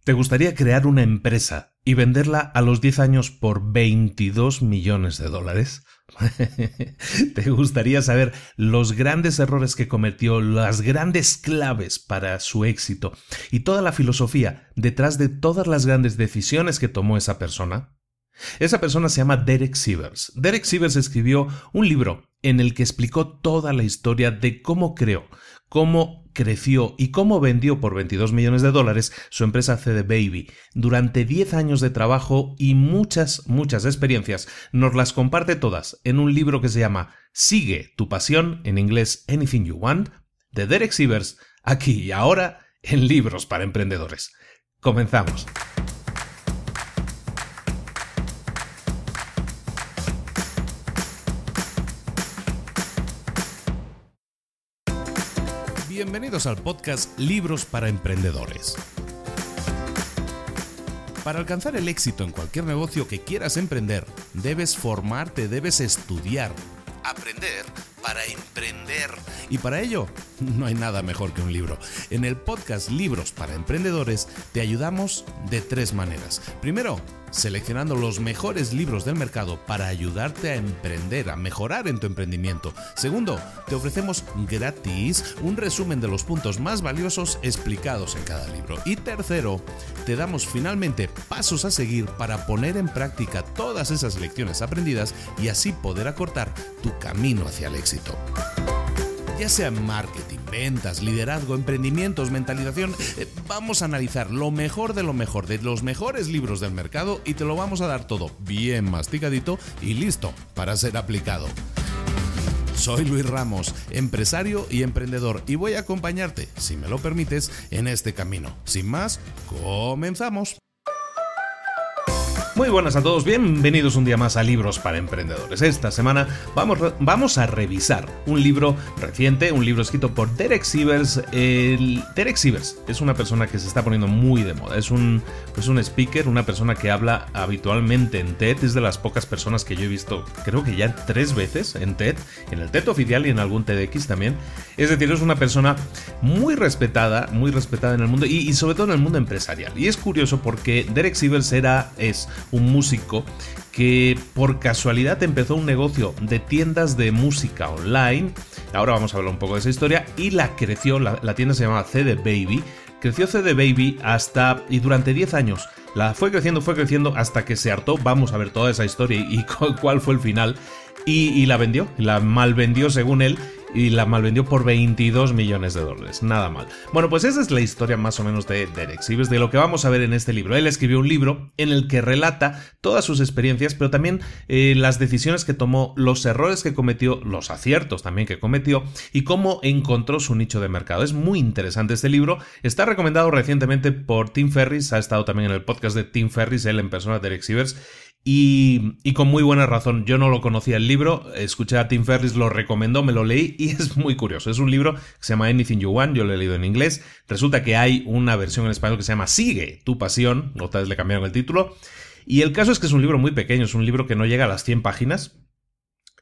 ¿Te gustaría crear una empresa y venderla a los 10 años por $22 millones? ¿Te gustaría saber los grandes errores que cometió, las grandes claves para su éxito y toda la filosofía detrás de todas las grandes decisiones que tomó esa persona? Esa persona se llama Derek Sivers. Derek Sivers escribió un libro en el que explicó toda la historia de cómo creó, cómo creció y cómo vendió por $22 millones su empresa CD Baby. Durante 10 años de trabajo y muchas experiencias, nos las comparte todas en un libro que se llama Sigue tu pasión, en inglés Anything You Want, de Derek Sivers, aquí y ahora en Libros para Emprendedores. Comenzamos. Bienvenidos al podcast Libros para Emprendedores. Para alcanzar el éxito en cualquier negocio que quieras emprender, debes formarte, debes estudiar, aprender para emprender. Y para ello, no hay nada mejor que un libro. En el podcast Libros para Emprendedores te ayudamos de 3 maneras. Primero, seleccionando los mejores libros del mercado para ayudarte a emprender, a mejorar en tu emprendimiento. Segundo, te ofrecemos gratis un resumen de los puntos más valiosos explicados en cada libro. Y tercero, te damos finalmente pasos a seguir para poner en práctica todas esas lecciones aprendidas y así poder acortar tu camino hacia el éxito. Ya sea marketing, ventas, liderazgo, emprendimientos, mentalización, vamos a analizar lo mejor de los mejores libros del mercado y te lo vamos a dar todo bien masticadito y listo para ser aplicado. Soy Luis Ramos, empresario y emprendedor, y voy a acompañarte, si me lo permites, en este camino. Sin más, comenzamos. Muy buenas a todos, bienvenidos un día más a Libros para Emprendedores. Esta semana vamos a revisar un libro reciente, un libro escrito por Derek Sivers. Derek Sivers es una persona que se está poniendo muy de moda, es un speaker, una persona que habla habitualmente en TED, es de las pocas personas que yo he visto, creo que ya 3 veces en TED, en el TED oficial y en algún TEDx también. Es decir, es una persona muy respetada en el mundo y sobre todo en el mundo empresarial. Y es curioso porque Derek Sivers es un músico que por casualidad empezó un negocio de tiendas de música online. Ahora vamos a hablar un poco de esa historia. Y la tienda se llamaba CD Baby. Creció CD Baby y durante 10 años fue creciendo hasta que se hartó. Vamos a ver toda esa historia y cuál fue el final. Y la vendió, la malvendió según él. Y la malvendió por $22 millones. Nada mal. Bueno, pues esa es la historia más o menos de Derek Sivers, de lo que vamos a ver en este libro. Él escribió un libro en el que relata todas sus experiencias, pero también las decisiones que tomó, los errores que cometió, los aciertos también que cometió y cómo encontró su nicho de mercado. Es muy interesante este libro. Está recomendado recientemente por Tim Ferriss. Ha estado también en el podcast de Tim Ferriss, él en persona, Derek Sivers. Y con muy buena razón. Yo no lo conocía el libro, escuché a Tim Ferriss, lo recomendó, me lo leí y es muy curioso. Es un libro que se llama Anything You Want, yo lo he leído en inglés. Resulta que hay una versión en español que se llama Sigue tu pasión, otra vez le cambiaron el título. Y el caso es que es un libro muy pequeño, es un libro que no llega a las 100 páginas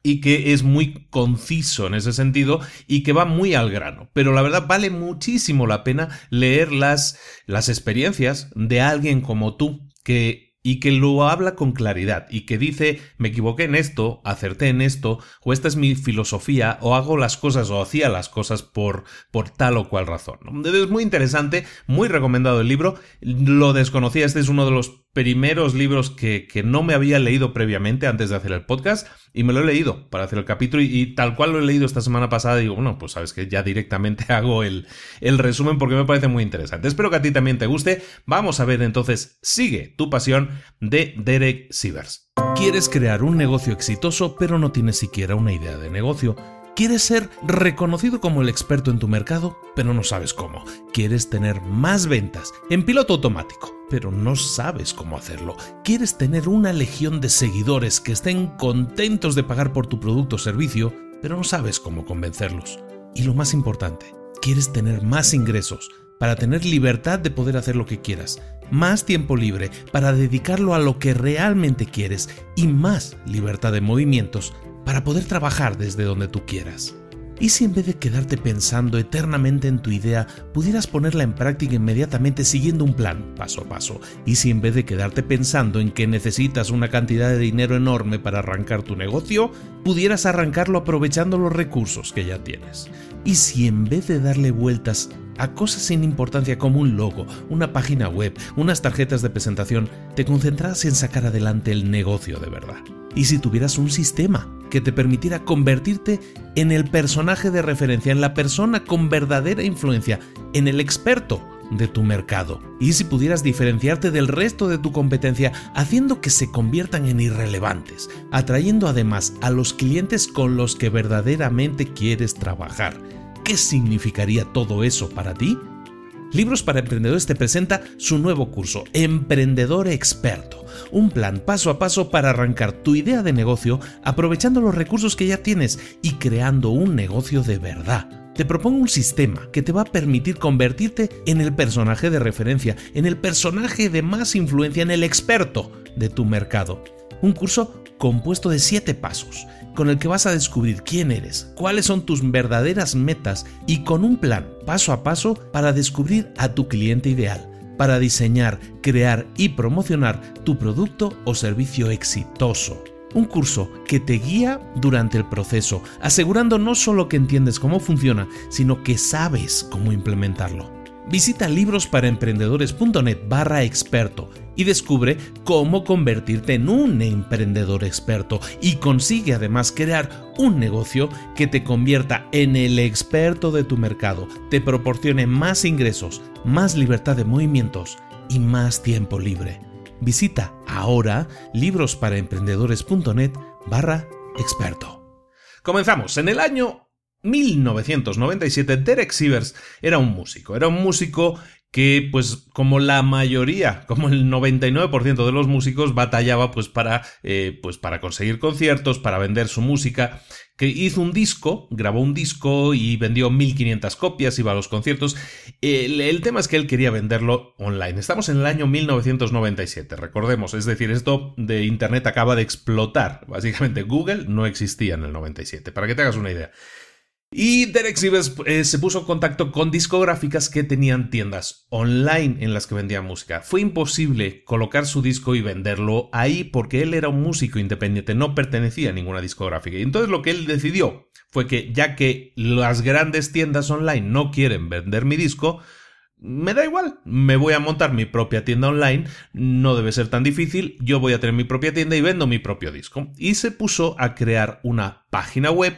y que es muy conciso en ese sentido y que va muy al grano. Pero la verdad vale muchísimo la pena leer las experiencias de alguien como tú que lo habla con claridad y que dice, me equivoqué en esto, acerté en esto, o esta es mi filosofía, o hago las cosas o hacía las cosas por tal o cual razón. Es muy interesante, muy recomendado el libro, lo desconocía, este es uno de los primeros libros que no me había leído previamente antes de hacer el podcast y me lo he leído para hacer el capítulo y tal cual lo he leído esta semana pasada digo, bueno, pues sabes que ya directamente hago el resumen porque me parece muy interesante. Espero que a ti también te guste. Vamos a ver entonces Sigue tu pasión de Derek Sivers. ¿Quieres crear un negocio exitoso pero no tienes siquiera una idea de negocio? ¿Quieres ser reconocido como el experto en tu mercado, pero no sabes cómo? ¿Quieres tener más ventas en piloto automático, pero no sabes cómo hacerlo? ¿Quieres tener una legión de seguidores que estén contentos de pagar por tu producto o servicio, pero no sabes cómo convencerlos? Y lo más importante, ¿quieres tener más ingresos para tener libertad de poder hacer lo que quieras? Más tiempo libre para dedicarlo a lo que realmente quieres y más libertad de movimientos para poder trabajar desde donde tú quieras. ¿Y si en vez de quedarte pensando eternamente en tu idea, pudieras ponerla en práctica inmediatamente siguiendo un plan, paso a paso? ¿Y si en vez de quedarte pensando en que necesitas una cantidad de dinero enorme para arrancar tu negocio, pudieras arrancarlo aprovechando los recursos que ya tienes? ¿Y si en vez de darle vueltas a cosas sin importancia como un logo, una página web, unas tarjetas de presentación, te concentraras en sacar adelante el negocio de verdad? ¿Y si tuvieras un sistema que te permitiera convertirte en el personaje de referencia, en la persona con verdadera influencia, en el experto de tu mercado? ¿Y si pudieras diferenciarte del resto de tu competencia haciendo que se conviertan en irrelevantes, atrayendo además a los clientes con los que verdaderamente quieres trabajar? ¿Qué significaría todo eso para ti? Libros para Emprendedores te presenta su nuevo curso, Emprendedor Experto, un plan paso a paso para arrancar tu idea de negocio aprovechando los recursos que ya tienes y creando un negocio de verdad. Te propongo un sistema que te va a permitir convertirte en el personaje de referencia, en el personaje de más influencia, en el experto de tu mercado. Un curso compuesto de 7 pasos, con el que vas a descubrir quién eres, cuáles son tus verdaderas metas y con un plan paso a paso para descubrir a tu cliente ideal, para diseñar, crear y promocionar tu producto o servicio exitoso. Un curso que te guía durante el proceso, asegurando no solo que entiendes cómo funciona, sino que sabes cómo implementarlo. Visita librosparaemprendedores.net/experto y descubre cómo convertirte en un emprendedor experto y consigue además crear un negocio que te convierta en el experto de tu mercado, te proporcione más ingresos, más libertad de movimientos y más tiempo libre. Visita ahora librosparaemprendedores.net/experto. Comenzamos. En el año 1997, Derek Sivers era un músico que, pues, como la mayoría, como el 99% de los músicos, batallaba para conseguir conciertos, para vender su música, que hizo un disco, grabó un disco y vendió 1500 copias, iba a los conciertos. El tema es que él quería venderlo online. Estamos en el año 1997, recordemos, es decir, esto de Internet acaba de explotar. Básicamente Google no existía en el 97, para que te hagas una idea. Y Derek Sivers se puso en contacto con discográficas que tenían tiendas online en las que vendían música. Fue imposible colocar su disco y venderlo ahí porque él era un músico independiente, no pertenecía a ninguna discográfica. Y entonces lo que él decidió fue que, ya que las grandes tiendas online no quieren vender mi disco, me da igual, me voy a montar mi propia tienda online, no debe ser tan difícil, yo voy a tener mi propia tienda y vendo mi propio disco. Y se puso a crear una página web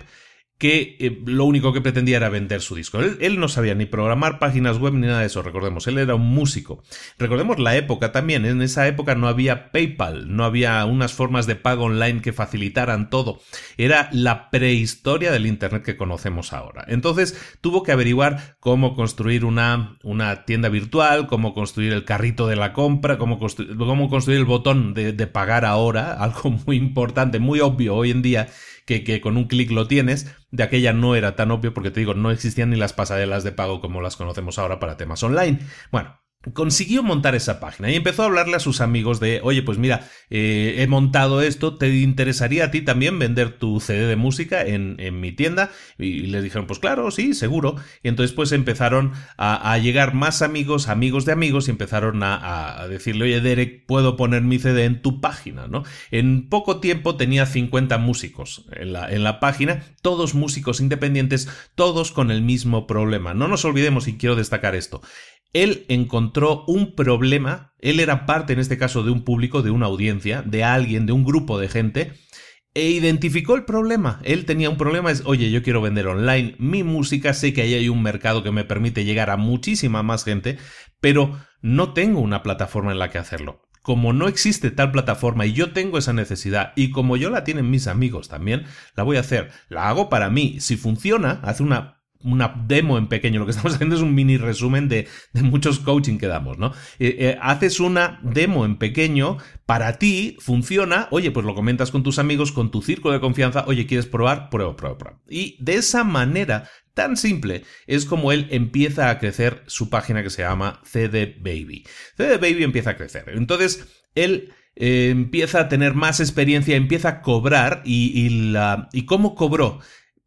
que lo único que pretendía era vender su disco. Él no sabía ni programar páginas web ni nada de eso, recordemos, él era un músico. Recordemos la época también, en esa época no había PayPal, no había unas formas de pago online que facilitaran todo. Era la prehistoria del Internet que conocemos ahora. Entonces tuvo que averiguar cómo construir una tienda virtual, cómo construir el carrito de la compra, cómo construir el botón de pagar ahora, algo muy importante, muy obvio hoy en día, que con un clic lo tienes. De aquella no era tan obvio porque, te digo, no existían ni las pasarelas de pago como las conocemos ahora para temas online. Bueno, consiguió montar esa página y empezó a hablarle a sus amigos de: oye, pues mira, he montado esto, ¿te interesaría a ti también vender tu CD de música en mi tienda? Y les dijeron: pues claro, sí, seguro. Y entonces pues empezaron a llegar más amigos de amigos y empezaron a decirle: oye, Derek, ¿puedo poner mi CD en tu página?, ¿no? En poco tiempo tenía 50 músicos en la página, todos músicos independientes, todos con el mismo problema. No nos olvidemos, y quiero destacar esto, él encontró un problema, él era parte en este caso de un público, de una audiencia, de alguien, de un grupo de gente, e identificó el problema. Él tenía un problema, oye, yo quiero vender online mi música, sé que ahí hay un mercado que me permite llegar a muchísima más gente, pero no tengo una plataforma en la que hacerlo. Como no existe tal plataforma y yo tengo esa necesidad, y como yo la tienen mis amigos también, la voy a hacer. La hago para mí. Si funciona, hace una demo en pequeño. Lo que estamos haciendo es un mini resumen de muchos coaching que damos, ¿no? Haces una demo en pequeño, para ti funciona, oye, pues lo comentas con tus amigos, con tu círculo de confianza, oye, ¿quieres probar? Prueba. Y de esa manera tan simple es como él empieza a crecer su página, que se llama CD Baby. CD Baby empieza a crecer. Entonces, él empieza a tener más experiencia, empieza a cobrar, y ¿cómo cobró?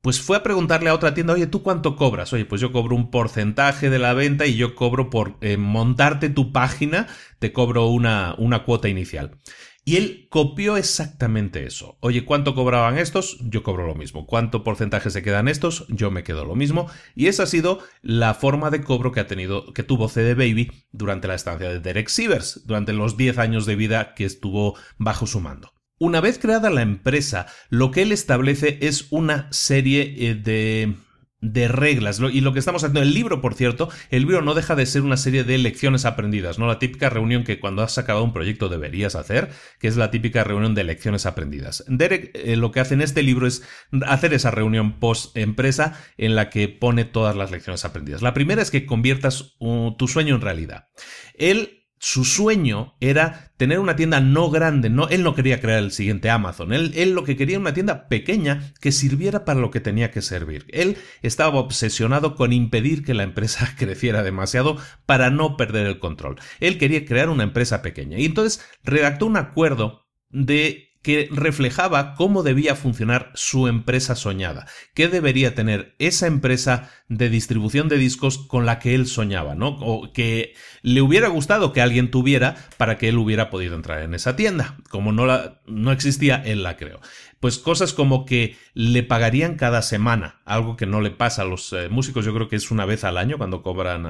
pues fue a preguntarle a otra tienda, oye, ¿tú cuánto cobras? Oye, pues yo cobro un porcentaje de la venta y yo cobro por montarte tu página, te cobro una cuota inicial. Y él copió exactamente eso. Oye, ¿cuánto cobraban estos? Yo cobro lo mismo. ¿Cuánto porcentaje se quedan estos? Yo me quedo lo mismo. Y esa ha sido la forma de cobro que tuvo CD Baby durante la estancia de Derek Sivers, durante los 10 años de vida que estuvo bajo su mando. Una vez creada la empresa, lo que él establece es una serie de reglas. Y lo que estamos haciendo, el libro, por cierto, el libro no deja de ser una serie de lecciones aprendidas, ¿no? La típica reunión que cuando has acabado un proyecto deberías hacer, que es la típica reunión de lecciones aprendidas. Derek lo que hace en este libro es hacer esa reunión post-empresa en la que pone todas las lecciones aprendidas. La primera es que conviertas tu sueño en realidad. Su sueño era tener una tienda no grande, él no quería crear el siguiente Amazon, él lo que quería era una tienda pequeña que sirviera para lo que tenía que servir. Él estaba obsesionado con impedir que la empresa creciera demasiado para no perder el control. Él quería crear una empresa pequeña y entonces redactó un acuerdo que reflejaba cómo debía funcionar su empresa soñada, qué debería tener esa empresa de distribución de discos con la que él soñaba, ¿no? O que le hubiera gustado que alguien tuviera para que él hubiera podido entrar en esa tienda. Como no existía, él la creó. Pues cosas como que le pagarían cada semana, algo que no le pasa a los músicos. Yo creo que es una vez al año cuando cobran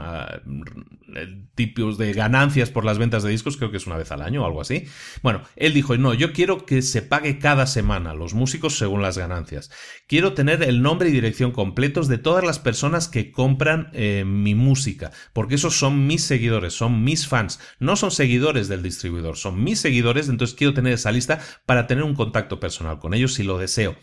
tipos de ganancias por las ventas de discos, creo que es una vez al año o algo así. Bueno, él dijo, no, yo quiero que se pague cada semana a los músicos según las ganancias. Quiero tener el nombre y dirección completos de todas las personas que compran mi música, porque esos son mis seguidores, son mis fans, no son seguidores del distribuidor, son mis seguidores, entonces quiero tener esa lista para tener un contacto personal con ellos si lo deseo.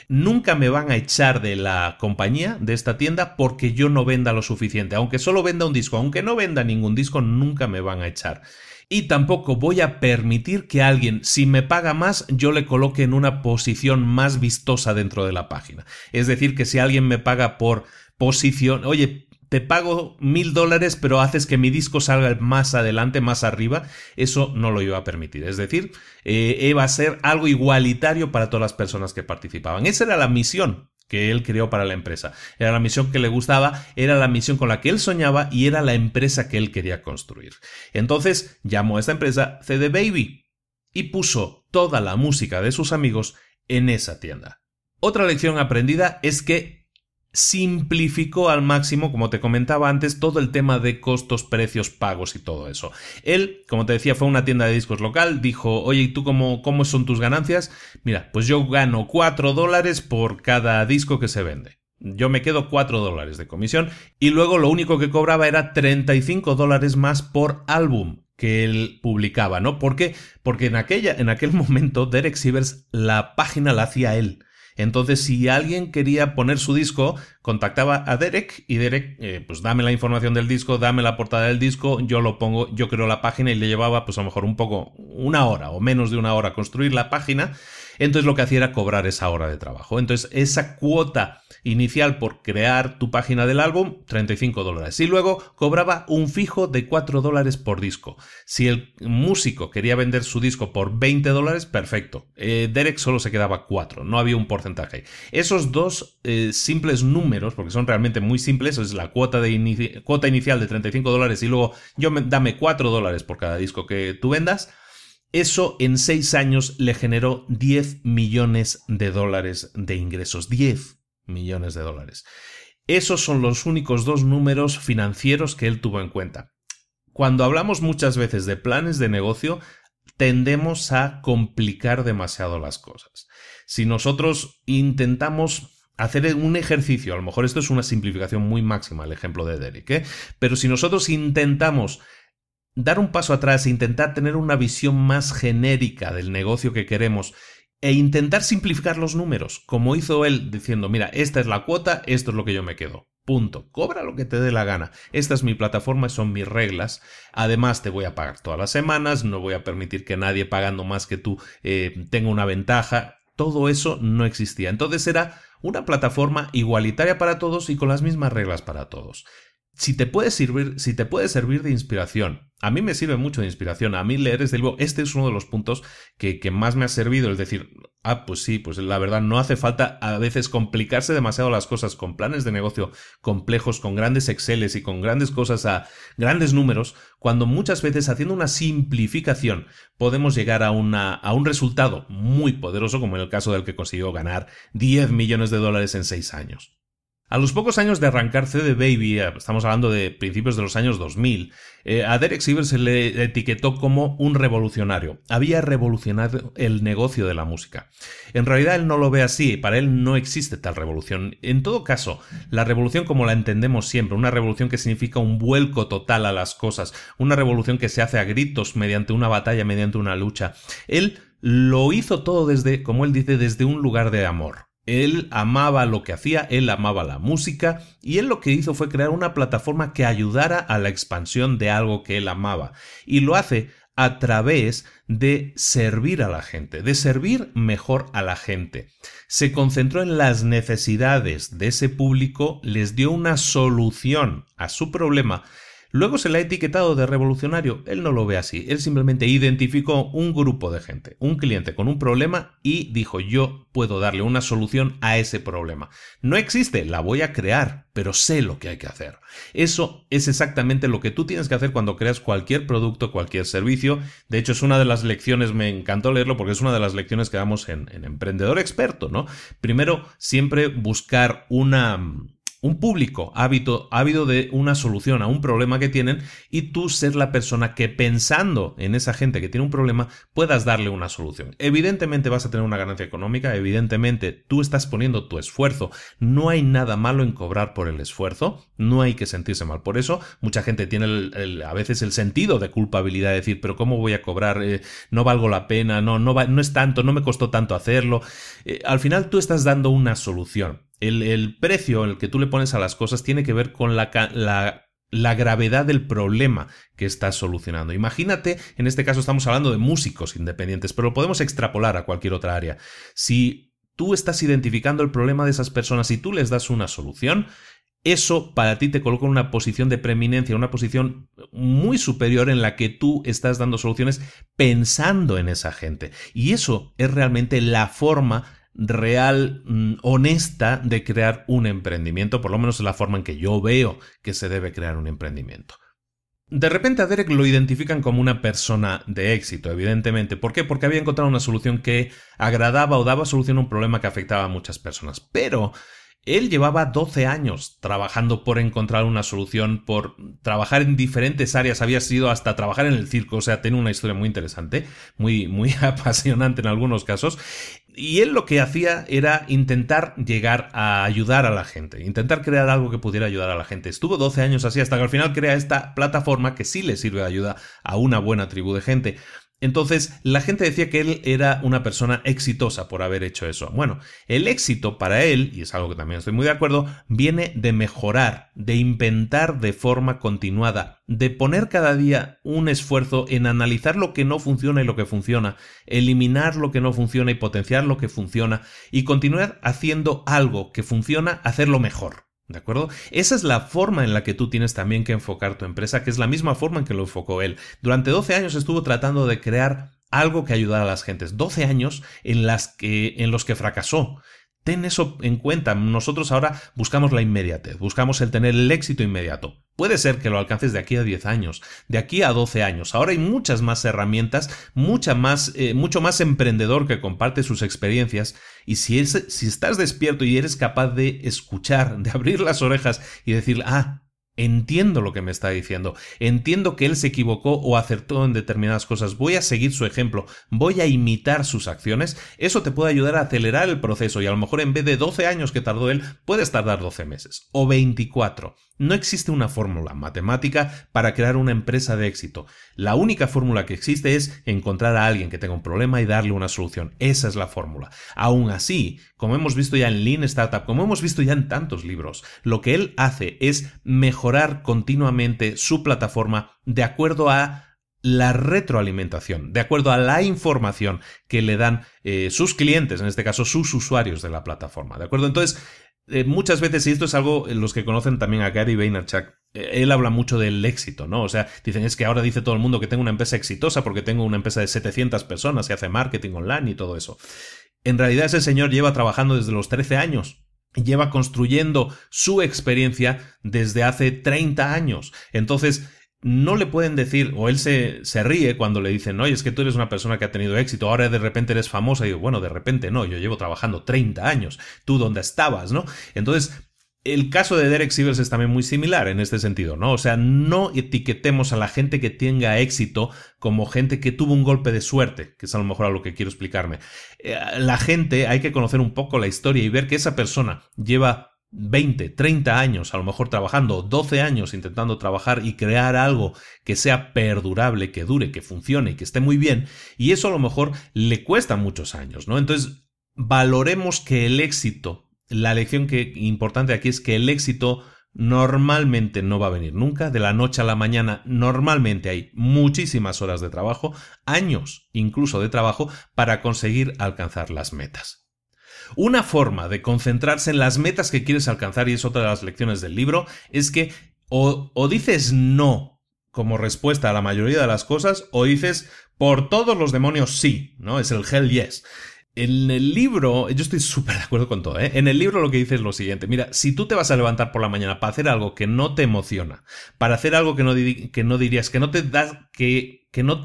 Nunca me van a echar de la compañía, de esta tienda, porque yo no venda lo suficiente. Aunque solo venda un disco, aunque no venda ningún disco, nunca me van a echar. Y tampoco voy a permitir que alguien, si me paga más, yo le coloque en una posición más vistosa dentro de la página. Es decir, que si alguien me paga por posición, oye, te pago $1,000, pero haces que mi disco salga más adelante, más arriba, eso no lo iba a permitir. Es decir, iba a ser algo igualitario para todas las personas que participaban. Esa era la misión que él creó para la empresa. Era la misión que le gustaba, era la misión con la que él soñaba y era la empresa que él quería construir. Entonces llamó a esta empresa CD Baby y puso toda la música de sus amigos en esa tienda. Otra lección aprendida es que simplificó al máximo, como te comentaba antes, todo el tema de costos, precios, pagos y todo eso. Él, como te decía, fue a una tienda de discos local, dijo, oye, ¿y tú cómo son tus ganancias? Mira, pues yo gano $4 por cada disco que se vende. Yo me quedo $4 de comisión y luego lo único que cobraba era $35 más por álbum que él publicaba, ¿no? ¿Por qué? Porque en aquel momento Derek Sivers la página la hacía él. Entonces, si alguien quería poner su disco, contactaba a Derek y Derek, pues dame la información del disco, dame la portada del disco, yo lo pongo, yo creo la página y le llevaba pues a lo mejor una hora o menos de una hora construir la página. Entonces lo que hacía era cobrar esa hora de trabajo. Entonces esa cuota inicial por crear tu página del álbum, $35. Y luego cobraba un fijo de $4 por disco. Si el músico quería vender su disco por $20, perfecto. Derek solo se quedaba 4, no había un porcentaje. Esos dos simples números, porque son realmente muy simples, es la cuota inicial de $35 y luego dame $4 por cada disco que tú vendas. Eso en 6 años le generó $10 millones de ingresos. $10 millones. Esos son los únicos dos números financieros que él tuvo en cuenta. Cuando hablamos muchas veces de planes de negocio, tendemos a complicar demasiado las cosas. Si nosotros intentamos hacer un ejercicio, a lo mejor esto es una simplificación muy máxima, el ejemplo de Derek, pero si nosotros intentamos dar un paso atrás e intentar tener una visión más genérica del negocio que queremos e intentar simplificar los números, como hizo él diciendo, mira, esta es la cuota, esto es lo que yo me quedo. Punto. Cobra lo que te dé la gana. Esta es mi plataforma, son mis reglas. Además, te voy a pagar todas las semanas, no voy a permitir que nadie pagando más que tú tenga una ventaja. Todo eso no existía. Entonces era una plataforma igualitaria para todos y con las mismas reglas para todos. si te puede servir de inspiración, a mí me sirve mucho de inspiración. A mí leer este libro, este es uno de los puntos que más me ha servido, es decir, pues sí, pues la verdad no hace falta a veces complicarse demasiado las cosas con planes de negocio complejos, con grandes Exceles y con grandes cosas a grandes números, cuando muchas veces haciendo una simplificación podemos llegar a un resultado muy poderoso, como en el caso del que consiguió ganar $10 millones en 6 años. A los pocos años de arrancar CD Baby, estamos hablando de principios de los años 2000, a Derek Sivers se le etiquetó como un revolucionario. Había revolucionado el negocio de la música. En realidad él no lo ve así, para él no existe tal revolución. En todo caso, la revolución como la entendemos siempre, una revolución que significa un vuelco total a las cosas, una revolución que se hace a gritos mediante una batalla, mediante una lucha. Él lo hizo todo desde, como él dice, desde un lugar de amor. Él amaba lo que hacía, él amaba la música y él lo que hizo fue crear una plataforma que ayudara a la expansión de algo que él amaba. Y lo hace a través de servir a la gente, de servir mejor a la gente. Se concentró en las necesidades de ese público, les dio una solución a su problema. Luego se le ha etiquetado de revolucionario. Él no lo ve así. Él simplemente identificó un grupo de gente, un cliente con un problema y dijo: yo puedo darle una solución a ese problema. No existe, la voy a crear, pero sé lo que hay que hacer. Eso es exactamente lo que tú tienes que hacer cuando creas cualquier producto, cualquier servicio. De hecho, es una de las lecciones, me encantó leerlo porque es una de las lecciones que damos en Emprendedor Experto, ¿no? Primero, siempre buscar un público ávido de una solución a un problema que tienen y tú ser la persona que, pensando en esa gente que tiene un problema, puedas darle una solución. Evidentemente vas a tener una ganancia económica, evidentemente tú estás poniendo tu esfuerzo. No hay nada malo en cobrar por el esfuerzo, no hay que sentirse mal por eso. Mucha gente tiene a veces el sentido de culpabilidad de decir: pero ¿cómo voy a cobrar? No valgo la pena, no es tanto, no me costó tanto hacerlo. Al final tú estás dando una solución. El precio el que tú le pones a las cosas tiene que ver con la gravedad del problema que estás solucionando. Imagínate, en este caso estamos hablando de músicos independientes, pero lo podemos extrapolar a cualquier otra área. Si tú estás identificando el problema de esas personas y tú les das una solución, eso para ti te coloca en una posición de preeminencia, una posición muy superior en la que tú estás dando soluciones pensando en esa gente. Y eso es realmente la forma real, honesta de crear un emprendimiento, por lo menos es la forma en que yo veo que se debe crear un emprendimiento. De repente a Derek lo identifican como una persona de éxito, evidentemente. ¿Por qué? Porque había encontrado una solución que agradaba o daba solución a un problema que afectaba a muchas personas. Pero él llevaba 12 años trabajando por encontrar una solución, por trabajar en diferentes áreas, había sido hasta trabajar en el circo, o sea, tiene una historia muy interesante, muy apasionante en algunos casos. Y él lo que hacía era intentar llegar a ayudar a la gente, intentar crear algo que pudiera ayudar a la gente. Estuvo 12 años así hasta que al final crea esta plataforma que sí le sirve de ayuda a una buena tribu de gente. Entonces, la gente decía que él era una persona exitosa por haber hecho eso. Bueno, el éxito para él, y es algo que también estoy muy de acuerdo, viene de mejorar, de inventar de forma continuada, de poner cada día un esfuerzo en analizar lo que no funciona y lo que funciona, eliminar lo que no funciona y potenciar lo que funciona, y continuar haciendo algo que funciona, hacerlo mejor. ¿De acuerdo? Esa es la forma en la que tú tienes también que enfocar tu empresa, que es la misma forma en que lo enfocó él. Durante 12 años estuvo tratando de crear algo que ayudara a las gentes. 12 años en los que fracasó. Ten eso en cuenta. Nosotros ahora buscamos la inmediatez, buscamos el tener el éxito inmediato. Puede ser que lo alcances de aquí a 10 años, de aquí a 12 años. Ahora hay muchas más herramientas, mucho más emprendedor que comparte sus experiencias. Y si estás despierto y eres capaz de escuchar, de abrir las orejas y decir: entiendo lo que me está diciendo, entiendo que él se equivocó o acertó en determinadas cosas, voy a seguir su ejemplo, voy a imitar sus acciones, eso te puede ayudar a acelerar el proceso y a lo mejor en vez de 12 años que tardó él, puedes tardar 12 meses o 24. No existe una fórmula matemática para crear una empresa de éxito. La única fórmula que existe es encontrar a alguien que tenga un problema y darle una solución. Esa es la fórmula. Aún así, como hemos visto ya en Lean Startup, como hemos visto ya en tantos libros, lo que él hace es mejorar continuamente su plataforma de acuerdo a la retroalimentación, de acuerdo a la información que le dan sus clientes, en este caso sus usuarios de la plataforma. ¿De acuerdo? Entonces, muchas veces, y esto es algo, los que conocen también a Gary Vaynerchuk, él habla mucho del éxito, ¿no? O sea, dicen, es que ahora dice todo el mundo que tengo una empresa exitosa porque tengo una empresa de 700 personas y hace marketing online y todo eso. En realidad ese señor lleva trabajando desde los 13 años. Lleva construyendo su experiencia desde hace 30 años. Entonces, no le pueden decir, o él se ríe cuando le dicen, oye, es que tú eres una persona que ha tenido éxito, ahora de repente eres famosa. Y digo, bueno, de repente no, yo llevo trabajando 30 años. ¿Tú dónde estabas, no? Entonces, el caso de Derek Sivers es también muy similar en este sentido, ¿no? O sea, no etiquetemos a la gente que tenga éxito como gente que tuvo un golpe de suerte, que es a lo mejor a lo que quiero explicarme. La gente, hay que conocer un poco la historia y ver que esa persona lleva 20, 30 años a lo mejor trabajando, 12 años intentando trabajar y crear algo que sea perdurable, que dure, que funcione y que esté muy bien, y eso a lo mejor le cuesta muchos años, ¿no? Entonces, valoremos que el éxito, la lección importante aquí es que el éxito normalmente no va a venir nunca, de la noche a la mañana. Normalmente hay muchísimas horas de trabajo, años incluso de trabajo para conseguir alcanzar las metas. Una forma de concentrarse en las metas que quieres alcanzar, y es otra de las lecciones del libro, es que o dices no como respuesta a la mayoría de las cosas, o dices por todos los demonios sí, ¿no? Es el hell yes. En el libro, yo estoy súper de acuerdo con todo, ¿eh? En el libro lo que dice es lo siguiente, mira, si tú te vas a levantar por la mañana para hacer algo que no te emociona, para hacer algo que no dirías, que no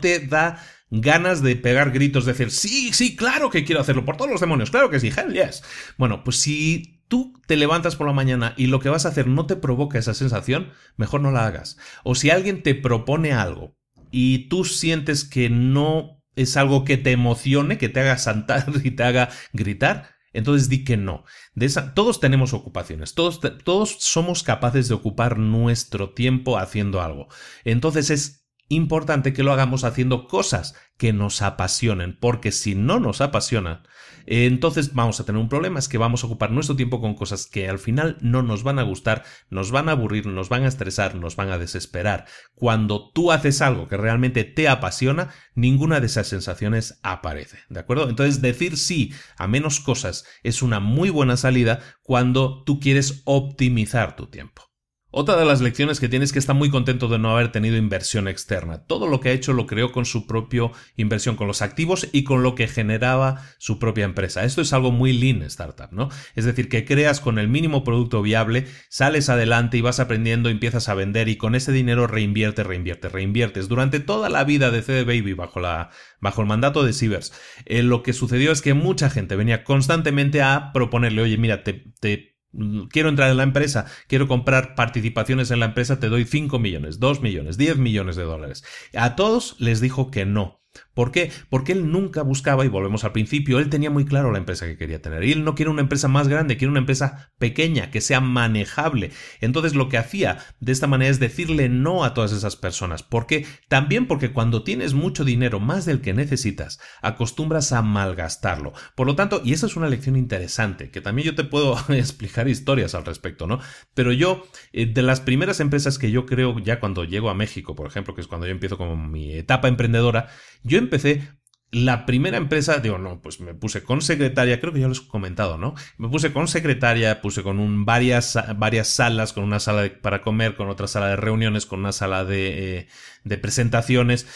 te da ganas de pegar gritos, de decir, sí, claro que quiero hacerlo, por todos los demonios, claro que sí, hell yes. Bueno, pues si tú te levantas por la mañana y lo que vas a hacer no te provoca esa sensación, mejor no la hagas. O si alguien te propone algo y tú sientes que no es algo que te emocione, que te haga saltar y te haga gritar, entonces di que no. Todos tenemos ocupaciones, todos somos capaces de ocupar nuestro tiempo haciendo algo. Entonces es importante que lo hagamos haciendo cosas que nos apasionen, porque si no nos apasionan, entonces vamos a tener un problema, es que vamos a ocupar nuestro tiempo con cosas que al final no nos van a gustar, nos van a aburrir, nos van a estresar, nos van a desesperar. Cuando tú haces algo que realmente te apasiona, ninguna de esas sensaciones aparece, ¿de acuerdo? Entonces decir sí a menos cosas es una muy buena salida cuando tú quieres optimizar tu tiempo. Otra de las lecciones que tiene es que está muy contento de no haber tenido inversión externa. Todo lo que ha hecho lo creó con su propia inversión, con los activos y con lo que generaba su propia empresa. Esto es algo muy lean startup, ¿no? Es decir, que creas con el mínimo producto viable, sales adelante y vas aprendiendo, empiezas a vender y con ese dinero reinviertes. Durante toda la vida de CD Baby bajo el mandato de Sivers, lo que sucedió es que mucha gente venía constantemente a proponerle, oye, mira, quiero entrar en la empresa, quiero comprar participaciones en la empresa, te doy 5 millones, 2 millones, 10 millones de dólares. A todos les dijo que no. ¿Por qué? Porque él nunca buscaba, y volvemos al principio, él tenía muy claro la empresa que quería tener. Y él no quiere una empresa más grande, quiere una empresa pequeña, que sea manejable. Entonces lo que hacía de esta manera es decirle no a todas esas personas. ¿Por qué? También porque cuando tienes mucho dinero, más del que necesitas, acostumbras a malgastarlo. Por lo tanto, y esa es una lección interesante, que también yo te puedo explicar historias al respecto, ¿no? Pero yo, de las primeras empresas que yo creo, ya cuando llego a México, por ejemplo, que es cuando yo empiezo como mi etapa emprendedora, yo empecé la primera empresa, pues me puse con secretaria, creo que ya lo he comentado, ¿no? Me puse con secretaria, puse con varias salas, con una sala para comer, con otra sala de reuniones, con una sala de presentaciones,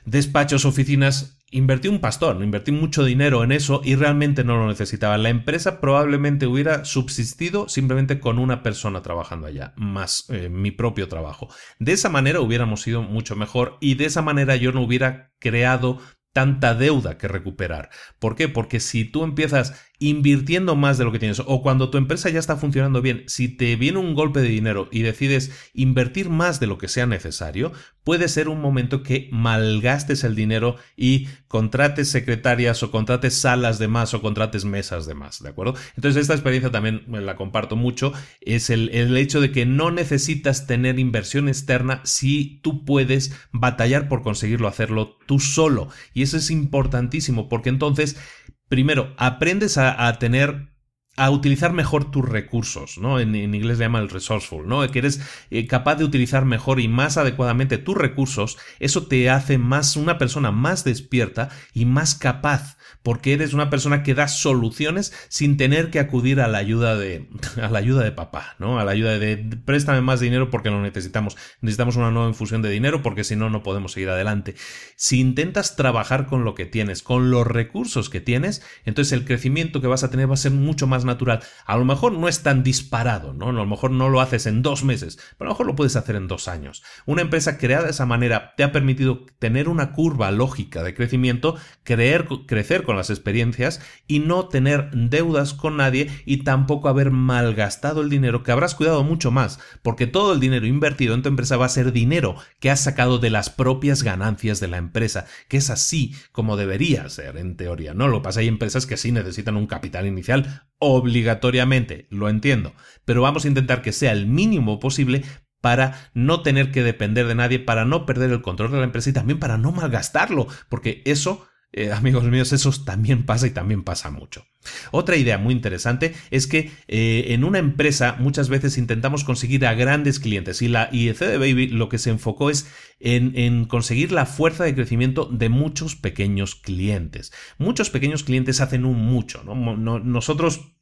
despachos, oficinas. Invertí un pastón, invertí mucho dinero en eso y realmente no lo necesitaba. La empresa probablemente hubiera subsistido simplemente con una persona trabajando allá, más mi propio trabajo. De esa manera hubiéramos sido mucho mejor y de esa manera yo no hubiera creado tanta deuda que recuperar. ¿Por qué? Porque si tú empiezas invirtiendo más de lo que tienes o cuando tu empresa ya está funcionando bien, si te viene un golpe de dinero y decides invertir más de lo que sea necesario, puede ser un momento que malgastes el dinero y contrates secretarias o contrates salas de más o contrates mesas de más, ¿de acuerdo? Entonces esta experiencia también la comparto mucho, es el hecho de que no necesitas tener inversión externa si tú puedes batallar por conseguirlo hacerlo tú solo, y eso es importantísimo porque entonces primero, aprendes a tener a utilizar mejor tus recursos, ¿no? En inglés le llama el resourceful, ¿no? Que eres capaz de utilizar mejor y más adecuadamente tus recursos, eso te hace una persona más despierta y más capaz, porque eres una persona que da soluciones sin tener que acudir a la ayuda de papá, ¿no? A la ayuda de préstame más dinero porque lo necesitamos una nueva infusión de dinero porque si no, no podemos seguir adelante. Si intentas trabajar con lo que tienes, con los recursos que tienes, entonces el crecimiento que vas a tener va a ser mucho más natural. A lo mejor no es tan disparado, ¿no? A lo mejor no lo haces en 2 meses, pero a lo mejor lo puedes hacer en 2 años. Una empresa creada de esa manera te ha permitido tener una curva lógica de crecimiento, crecer con las experiencias y no tener deudas con nadie y tampoco haber malgastado el dinero, que habrás cuidado mucho más, porque todo el dinero invertido en tu empresa va a ser dinero que has sacado de las propias ganancias de la empresa, que es así como debería ser en teoría, ¿no? Lo que pasa, hay empresas que sí necesitan un capital inicial obligatoriamente, lo entiendo, pero vamos a intentar que sea el mínimo posible para no tener que depender de nadie, para no perder el control de la empresa y también para no malgastarlo, porque eso, amigos míos, eso también pasa y también pasa mucho. Otra idea muy interesante es que en una empresa muchas veces intentamos conseguir a grandes clientes y CD Baby lo que se enfocó es en conseguir la fuerza de crecimiento de muchos pequeños clientes. Muchos pequeños clientes hacen un mucho, ¿no? Nosotros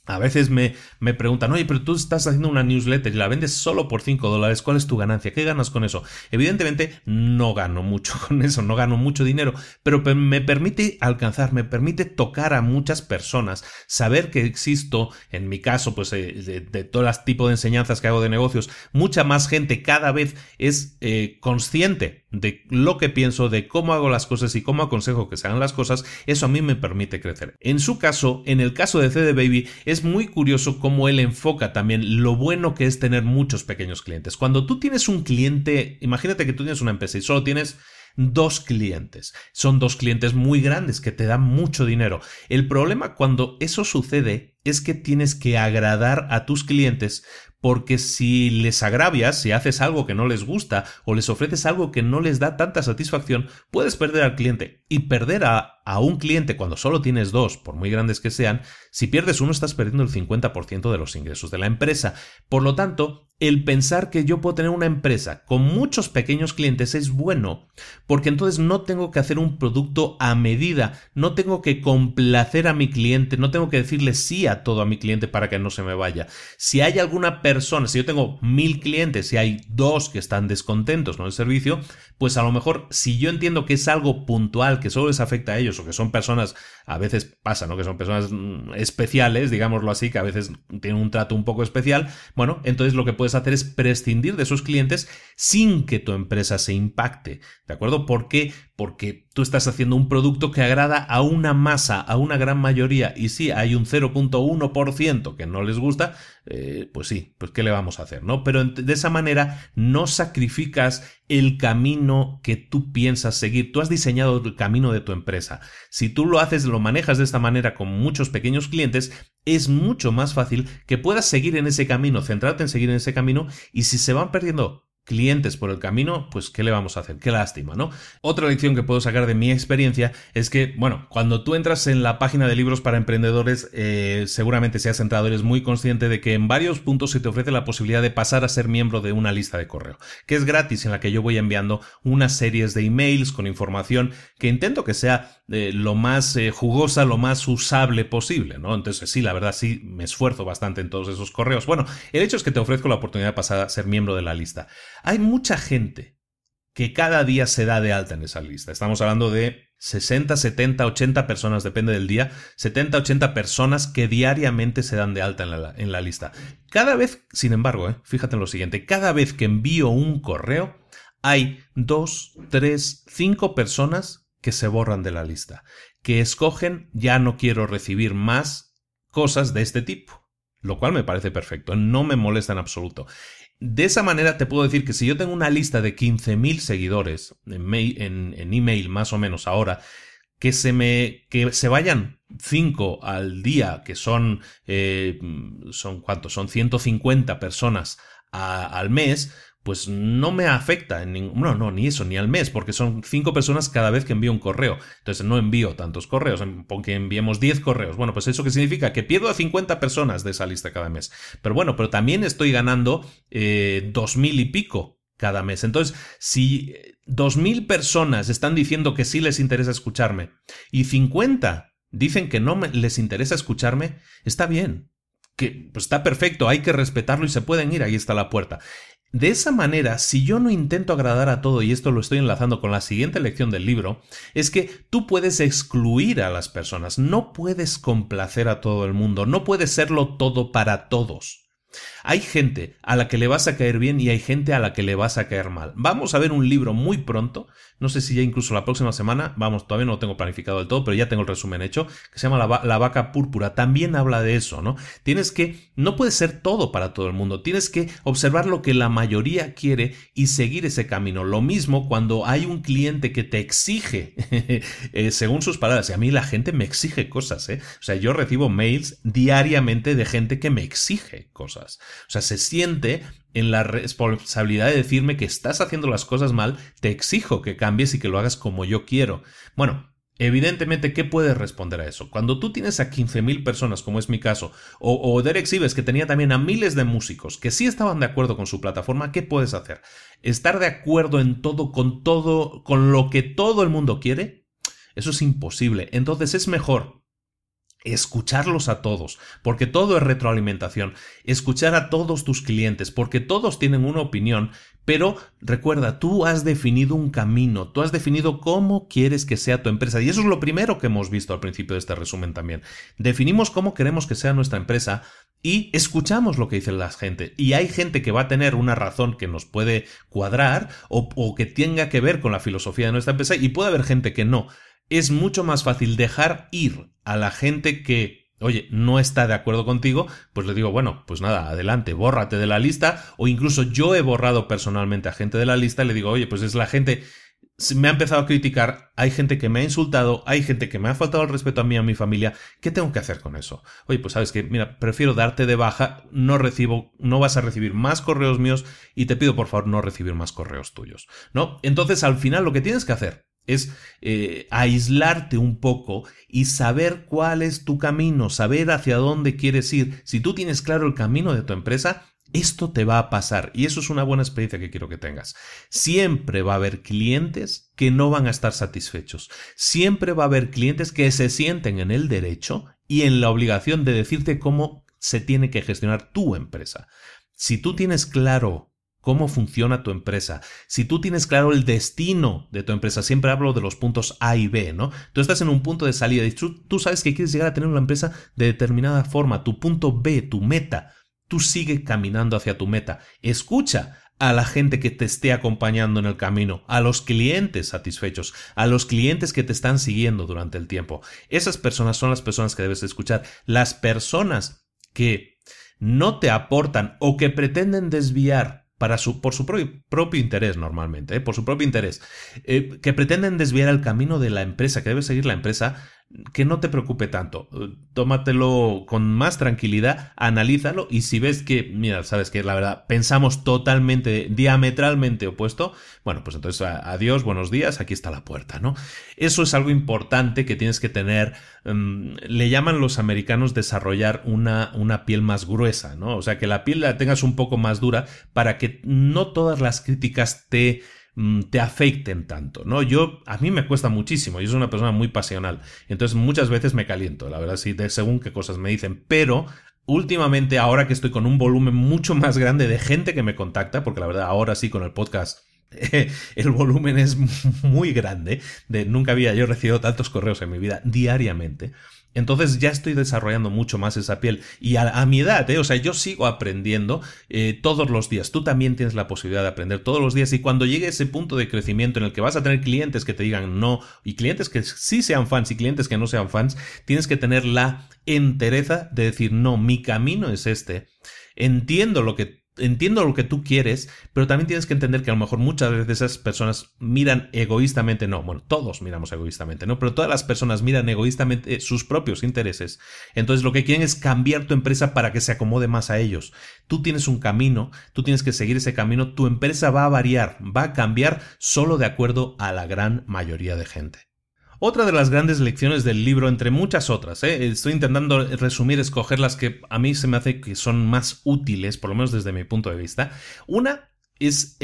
a veces me preguntan, oye, pero tú estás haciendo una newsletter y la vendes solo por $5, ¿cuál es tu ganancia? ¿Qué ganas con eso? Evidentemente no gano mucho con eso, no gano mucho dinero, pero me permite alcanzar, me permite tocar a muchas personas, saber que existo, en mi caso, pues de todo el tipo de enseñanzas que hago de negocios, mucha más gente cada vez es consciente de lo que pienso, de cómo hago las cosas y cómo aconsejo que se hagan las cosas. Eso a mí me permite crecer. En su caso, en el caso de CD Baby, es muy curioso cómo él enfoca también lo bueno que es tener muchos pequeños clientes. Cuando tú tienes un cliente, imagínate que tú tienes una empresa y solo tienes 2 clientes. Son 2 clientes muy grandes que te dan mucho dinero. El problema cuando eso sucede es que tienes que agradar a tus clientes, porque si les agravias, si haces algo que no les gusta o les ofreces algo que no les da tanta satisfacción, puedes perder al cliente. Y perder a un cliente cuando solo tienes 2, por muy grandes que sean, si pierdes uno estás perdiendo el 50% de los ingresos de la empresa. Por lo tanto, el pensar que yo puedo tener una empresa con muchos pequeños clientes es bueno, porque entonces no tengo que hacer un producto a medida, no tengo que complacer a mi cliente, no tengo que decirle sí a todo a mi cliente para que no se me vaya. Si hay alguna persona, si yo tengo 1000 clientes y hay 2 que están descontentos con el servicio, pues a lo mejor si yo entiendo que es algo puntual, que solo les afecta a ellos o que son personas, a veces pasa, ¿no? Que son personas especiales, digámoslo así, que a veces tienen un trato un poco especial, bueno, entonces lo que puedes hacer es prescindir de esos clientes sin que tu empresa se impacte, ¿de acuerdo? ¿Por qué? Porque tú estás haciendo un producto que agrada a una masa, a una gran mayoría, y si hay un 0.1% que no les gusta, pues sí, pues ¿qué le vamos a hacer, no? Pero de esa manera no sacrificas el camino que tú piensas seguir. Tú has diseñado el camino de tu empresa. Si tú lo haces, lo manejas de esta manera con muchos pequeños clientes, es mucho más fácil que puedas seguir en ese camino, centrarte en seguir en ese camino, y si se van perdiendo clientes por el camino, pues ¿qué le vamos a hacer? Qué lástima, ¿no? Otra lección que puedo sacar de mi experiencia es que, bueno, cuando tú entras en la página de libros para emprendedores, seguramente si has entrado eres muy consciente de que en varios puntos se te ofrece la posibilidad de pasar a ser miembro de una lista de correo, que es gratis, en la que yo voy enviando unas series de emails con información que intento que sea lo más jugosa, lo más usable posible, ¿no? Entonces sí, la verdad sí me esfuerzo bastante en todos esos correos. Bueno, el hecho es que te ofrezco la oportunidad de pasar a ser miembro de la lista. Hay mucha gente que cada día se da de alta en esa lista. Estamos hablando de 60, 70, 80 personas, depende del día, 70, 80 personas que diariamente se dan de alta en la lista. Cada vez, sin embargo, fíjate en lo siguiente, cada vez que envío un correo, hay 2, 3, 5 personas que se borran de la lista, que escogen ya no quiero recibir más cosas de este tipo, lo cual me parece perfecto, no me molesta en absoluto. De esa manera te puedo decir que si yo tengo una lista de 15.000 seguidores en email más o menos ahora, que se vayan 5 al día, que son ¿cuántos? Son 150 personas al mes, pues no me afecta no, ni eso, ni al mes, porque son 5 personas cada vez que envío un correo. Entonces no envío tantos correos, porque enviemos 10 correos. Bueno, pues eso que significa que pierdo a 50 personas de esa lista cada mes. Pero bueno, pero también estoy ganando 2.000 y pico cada mes. Entonces, si 2.000 personas están diciendo que sí les interesa escucharme y 50 dicen que no les interesa escucharme, está bien. Que pues está perfecto, hay que respetarlo y se pueden ir, ahí está la puerta. De esa manera, si yo no intento agradar a todo, y esto lo estoy enlazando con la siguiente lección del libro, es que tú puedes excluir a las personas, no puedes complacer a todo el mundo, no puedes serlo todo para todos. Hay gente a la que le vas a caer bien y hay gente a la que le vas a caer mal. Vamos a ver un libro muy pronto, no sé si ya incluso la próxima semana, todavía no lo tengo planificado del todo, pero ya tengo el resumen hecho, que se llama La vaca púrpura. También habla de eso, ¿no? No puedes ser todo para todo el mundo, tienes que observar lo que la mayoría quiere y seguir ese camino. Lo mismo cuando hay un cliente que te exige, según sus palabras, y a mí la gente me exige cosas, ¿eh? O sea, yo recibo mails diariamente de gente que me exige cosas. O sea, se siente en la responsabilidad de decirme que estás haciendo las cosas mal, te exijo que cambies y que lo hagas como yo quiero. Bueno, evidentemente, ¿qué puedes responder a eso? Cuando tú tienes a 15.000 personas, como es mi caso, o Derek Sivers, que tenía también a miles de músicos que sí estaban de acuerdo con su plataforma, ¿qué puedes hacer? ¿Estar de acuerdo en todo, con lo que todo el mundo quiere? Eso es imposible. Entonces es mejor escucharlos a todos, porque todo es retroalimentación, escuchar a todos tus clientes, porque todos tienen una opinión, pero recuerda, tú has definido un camino, tú has definido cómo quieres que sea tu empresa, y eso es lo primero que hemos visto al principio de este resumen también. Definimos cómo queremos que sea nuestra empresa y escuchamos lo que dice la gente, y hay gente que va a tener una razón que nos puede cuadrar o que tenga que ver con la filosofía de nuestra empresa, y puede haber gente que no. Es mucho más fácil dejar ir a la gente que, oye, no está de acuerdo contigo, pues le digo, bueno, pues nada, adelante, bórrate de la lista, o incluso yo he borrado personalmente a gente de la lista y le digo, oye, pues es la gente, me ha empezado a criticar, hay gente que me ha insultado, hay gente que me ha faltado el respeto a mí y a mi familia, ¿qué tengo que hacer con eso? Oye, pues sabes que, mira, prefiero darte de baja, no vas a recibir más correos míos y te pido por favor no recibir más correos tuyos, ¿no? Entonces al final lo que tienes que hacer es aislarte un poco y saber cuál es tu camino, saber hacia dónde quieres ir. Si tú tienes claro el camino de tu empresa, esto te va a pasar y eso es una buena experiencia que quiero que tengas. Siempre va a haber clientes que no van a estar satisfechos. Siempre va a haber clientes que se sienten en el derecho y en la obligación de decirte cómo se tiene que gestionar tu empresa. Si tú tienes claro cómo funciona tu empresa, si tú tienes claro el destino de tu empresa, siempre hablo de los puntos A y B, ¿no? Tú estás en un punto de salida y tú sabes que quieres llegar a tener una empresa de determinada forma, tu punto B, tu meta, tú sigue caminando hacia tu meta, escucha a la gente que te esté acompañando en el camino, a los clientes satisfechos, a los clientes que te están siguiendo durante el tiempo. Esas personas son las personas que debes escuchar. Las personas que no te aportan o que pretenden desviar por su propio interés normalmente, por su propio interés, que pretenden desviar el camino de la empresa, que debe seguir la empresa, que no te preocupe tanto, tómatelo con más tranquilidad, analízalo y si ves que, mira, sabes que la verdad pensamos totalmente, diametralmente opuesto, bueno, pues entonces adiós, buenos días, aquí está la puerta, ¿no? Eso es algo importante que tienes que tener, le llaman los americanos desarrollar una piel más gruesa, ¿no? O sea, que la piel la tengas un poco más dura para que no todas las críticas te afecten tanto, ¿no? A mí me cuesta muchísimo, yo soy una persona muy pasional, entonces muchas veces me caliento, la verdad, sí, según qué cosas me dicen, pero últimamente, ahora que estoy con un volumen mucho más grande de gente que me contacta, porque la verdad, ahora sí con el podcast el volumen es muy grande, nunca había yo recibido tantos correos en mi vida diariamente. Entonces ya estoy desarrollando mucho más esa piel y a mi edad, o sea, yo sigo aprendiendo todos los días. Tú también tienes la posibilidad de aprender todos los días y cuando llegue ese punto de crecimiento en el que vas a tener clientes que te digan no y clientes que sí sean fans y clientes que no sean fans, tienes que tener la entereza de decir no, mi camino es este. Entiendo lo que entiendo lo que tú quieres, pero también tienes que entender que a lo mejor muchas veces esas personas miran egoístamente, no, bueno, todos miramos egoístamente, ¿no? Pero todas las personas miran egoístamente sus propios intereses. Entonces lo que quieren es cambiar tu empresa para que se acomode más a ellos. Tú tienes un camino, tú tienes que seguir ese camino, tu empresa va a variar, va a cambiar solo de acuerdo a la gran mayoría de gente. Otra de las grandes lecciones del libro, entre muchas otras, estoy intentando resumir, escoger las que a mí se me hace que son más útiles, por lo menos desde mi punto de vista. Una es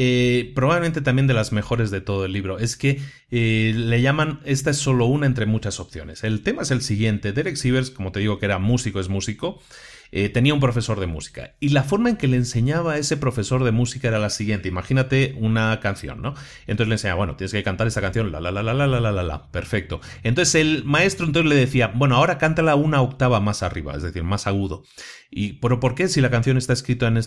probablemente también de las mejores de todo el libro, es que le llaman, esta es solo una entre muchas opciones. El tema es el siguiente: Derek Sivers, como te digo que era músico, es músico, tenía un profesor de música, y la forma en que le enseñaba a ese profesor de música era la siguiente. Imagínate una canción, ¿no? Entonces le enseñaba, bueno, tienes que cantar esta canción, la la la la la la la la la, perfecto. Entonces el maestro entonces le decía, bueno, ahora cántala una octava más arriba, es decir, más agudo. ¿Pero por qué si la canción está escrita en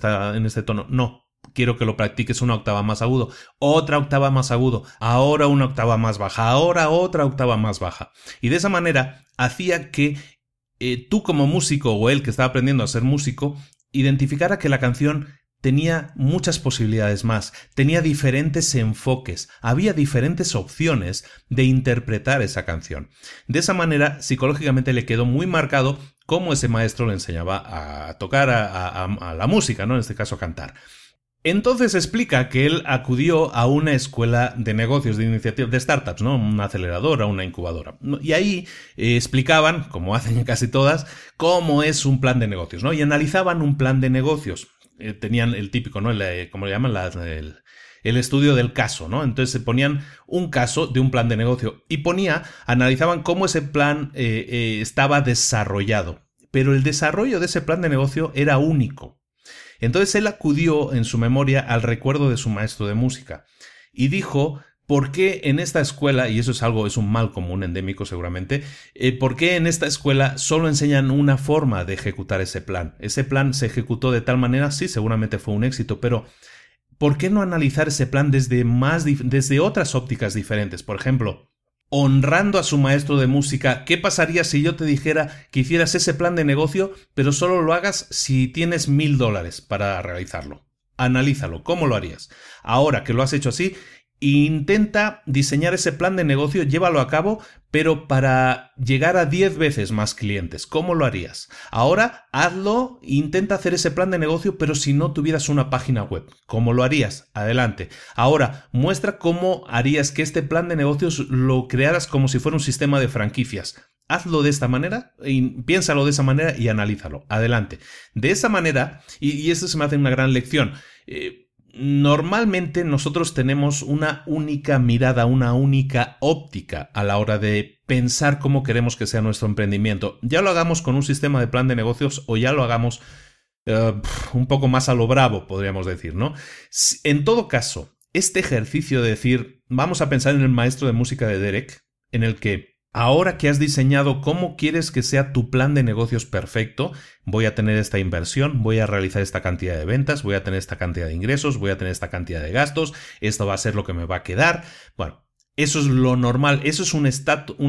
este tono? No, quiero que lo practiques una octava más agudo, otra octava más agudo, ahora una octava más baja, ahora otra octava más baja. Y de esa manera hacía que tú como músico, o él que estaba aprendiendo a ser músico, identificara que la canción tenía muchas posibilidades más, tenía diferentes enfoques, había diferentes opciones de interpretar esa canción. De esa manera, psicológicamente le quedó muy marcado cómo ese maestro le enseñaba a tocar a la música, ¿no? En este caso a cantar. Entonces explica que él acudió a una escuela de negocios, de iniciativas, de startups, ¿no? Una aceleradora, una incubadora. Y ahí explicaban, como hacen casi todas, cómo es un plan de negocios, ¿no? Y analizaban un plan de negocios. Tenían el típico, ¿no? ¿Cómo le llaman? El estudio del caso, ¿no? Entonces se ponían un caso de un plan de negocio y analizaban cómo ese plan estaba desarrollado. Pero el desarrollo de ese plan de negocio era único. Entonces él acudió en su memoria al recuerdo de su maestro de música y dijo, ¿por qué en esta escuela, y eso es un mal común endémico seguramente, por qué en esta escuela solo enseñan una forma de ejecutar ese plan? Ese plan se ejecutó de tal manera, sí, seguramente fue un éxito, pero ¿por qué no analizar ese plan desde otras ópticas diferentes? Por ejemplo, honrando a su maestro de música, ¿qué pasaría si yo te dijera que hicieras ese plan de negocio, pero solo lo hagas si tienes $1,000 para realizarlo? Analízalo, ¿cómo lo harías? Ahora que lo has hecho así, intenta diseñar ese plan de negocio, llévalo a cabo, pero para llegar a 10 veces más clientes. ¿Cómo lo harías? Ahora hazlo, intenta hacer ese plan de negocio, pero si no tuvieras una página web. ¿Cómo lo harías? Adelante. Ahora muestra cómo harías que este plan de negocios lo crearas como si fuera un sistema de franquicias. Hazlo de esta manera, piénsalo de esa manera y analízalo. Adelante. De esa manera, y esto se me hace una gran lección, normalmente nosotros tenemos una única mirada, una única óptica a la hora de pensar cómo queremos que sea nuestro emprendimiento. Ya lo hagamos con un sistema de plan de negocios o ya lo hagamos un poco más a lo bravo, podríamos decir, ¿no? En todo caso, este ejercicio de decir, vamos a pensar en el maestro de música de Derek, en el que ahora que has diseñado cómo quieres que sea tu plan de negocios perfecto, voy a tener esta inversión, voy a realizar esta cantidad de ventas, voy a tener esta cantidad de ingresos, voy a tener esta cantidad de gastos, esto va a ser lo que me va a quedar. Bueno, eso es lo normal, eso es un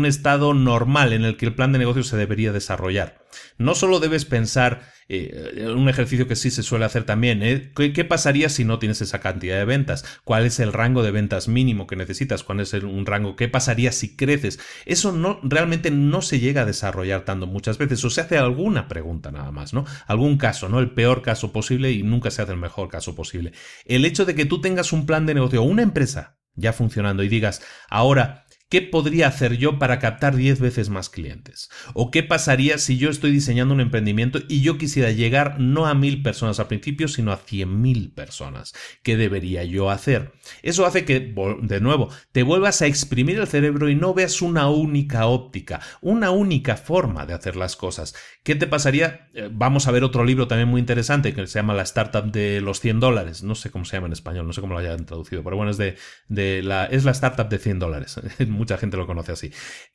estado normal en el que el plan de negocios se debería desarrollar. No solo debes pensar, un ejercicio que sí se suele hacer también, ¿qué pasaría si no tienes esa cantidad de ventas? ¿Cuál es el rango de ventas mínimo que necesitas? ¿Cuál es un rango? ¿Qué pasaría si creces? Eso realmente no se llega a desarrollar tanto muchas veces, o se hace alguna pregunta nada más, ¿no? Algún caso, ¿no? El peor caso posible, y nunca se hace el mejor caso posible. El hecho de que tú tengas un plan de negocio o una empresa ya funcionando y digas, ahora, ¿qué podría hacer yo para captar 10 veces más clientes? ¿O qué pasaría si yo estoy diseñando un emprendimiento y yo quisiera llegar no a 1,000 personas al principio, sino a 100,000 personas? ¿Qué debería yo hacer? Eso hace que, de nuevo, te vuelvas a exprimir el cerebro y no veas una única óptica, una única forma de hacer las cosas. ¿Qué te pasaría? Vamos a ver otro libro también muy interesante que se llama La Startup de los $100. No sé cómo se llama en español, no sé cómo lo hayan traducido, pero bueno, es la Startup de $100. Mucha gente lo conoce así.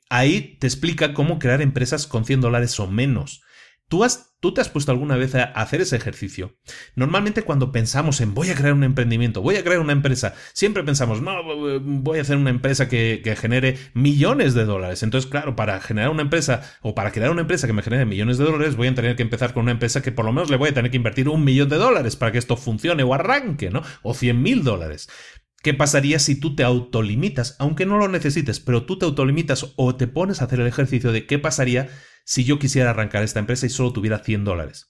Ahí te explica cómo crear empresas con $100 o menos. ¿Tú te has puesto alguna vez a hacer ese ejercicio? Normalmente cuando pensamos en voy a crear un emprendimiento, voy a crear una empresa, siempre pensamos, no, voy a hacer una empresa que genere millones de dólares. Entonces, claro, para generar una empresa o para crear una empresa que me genere millones de dólares, voy a tener que empezar con una empresa que por lo menos le voy a tener que invertir $1.000.000 para que esto funcione o arranque, ¿no? O $100.000. ¿Qué pasaría si tú te autolimitas, aunque no lo necesites, pero tú te autolimitas o te pones a hacer el ejercicio de qué pasaría si yo quisiera arrancar esta empresa y solo tuviera $100?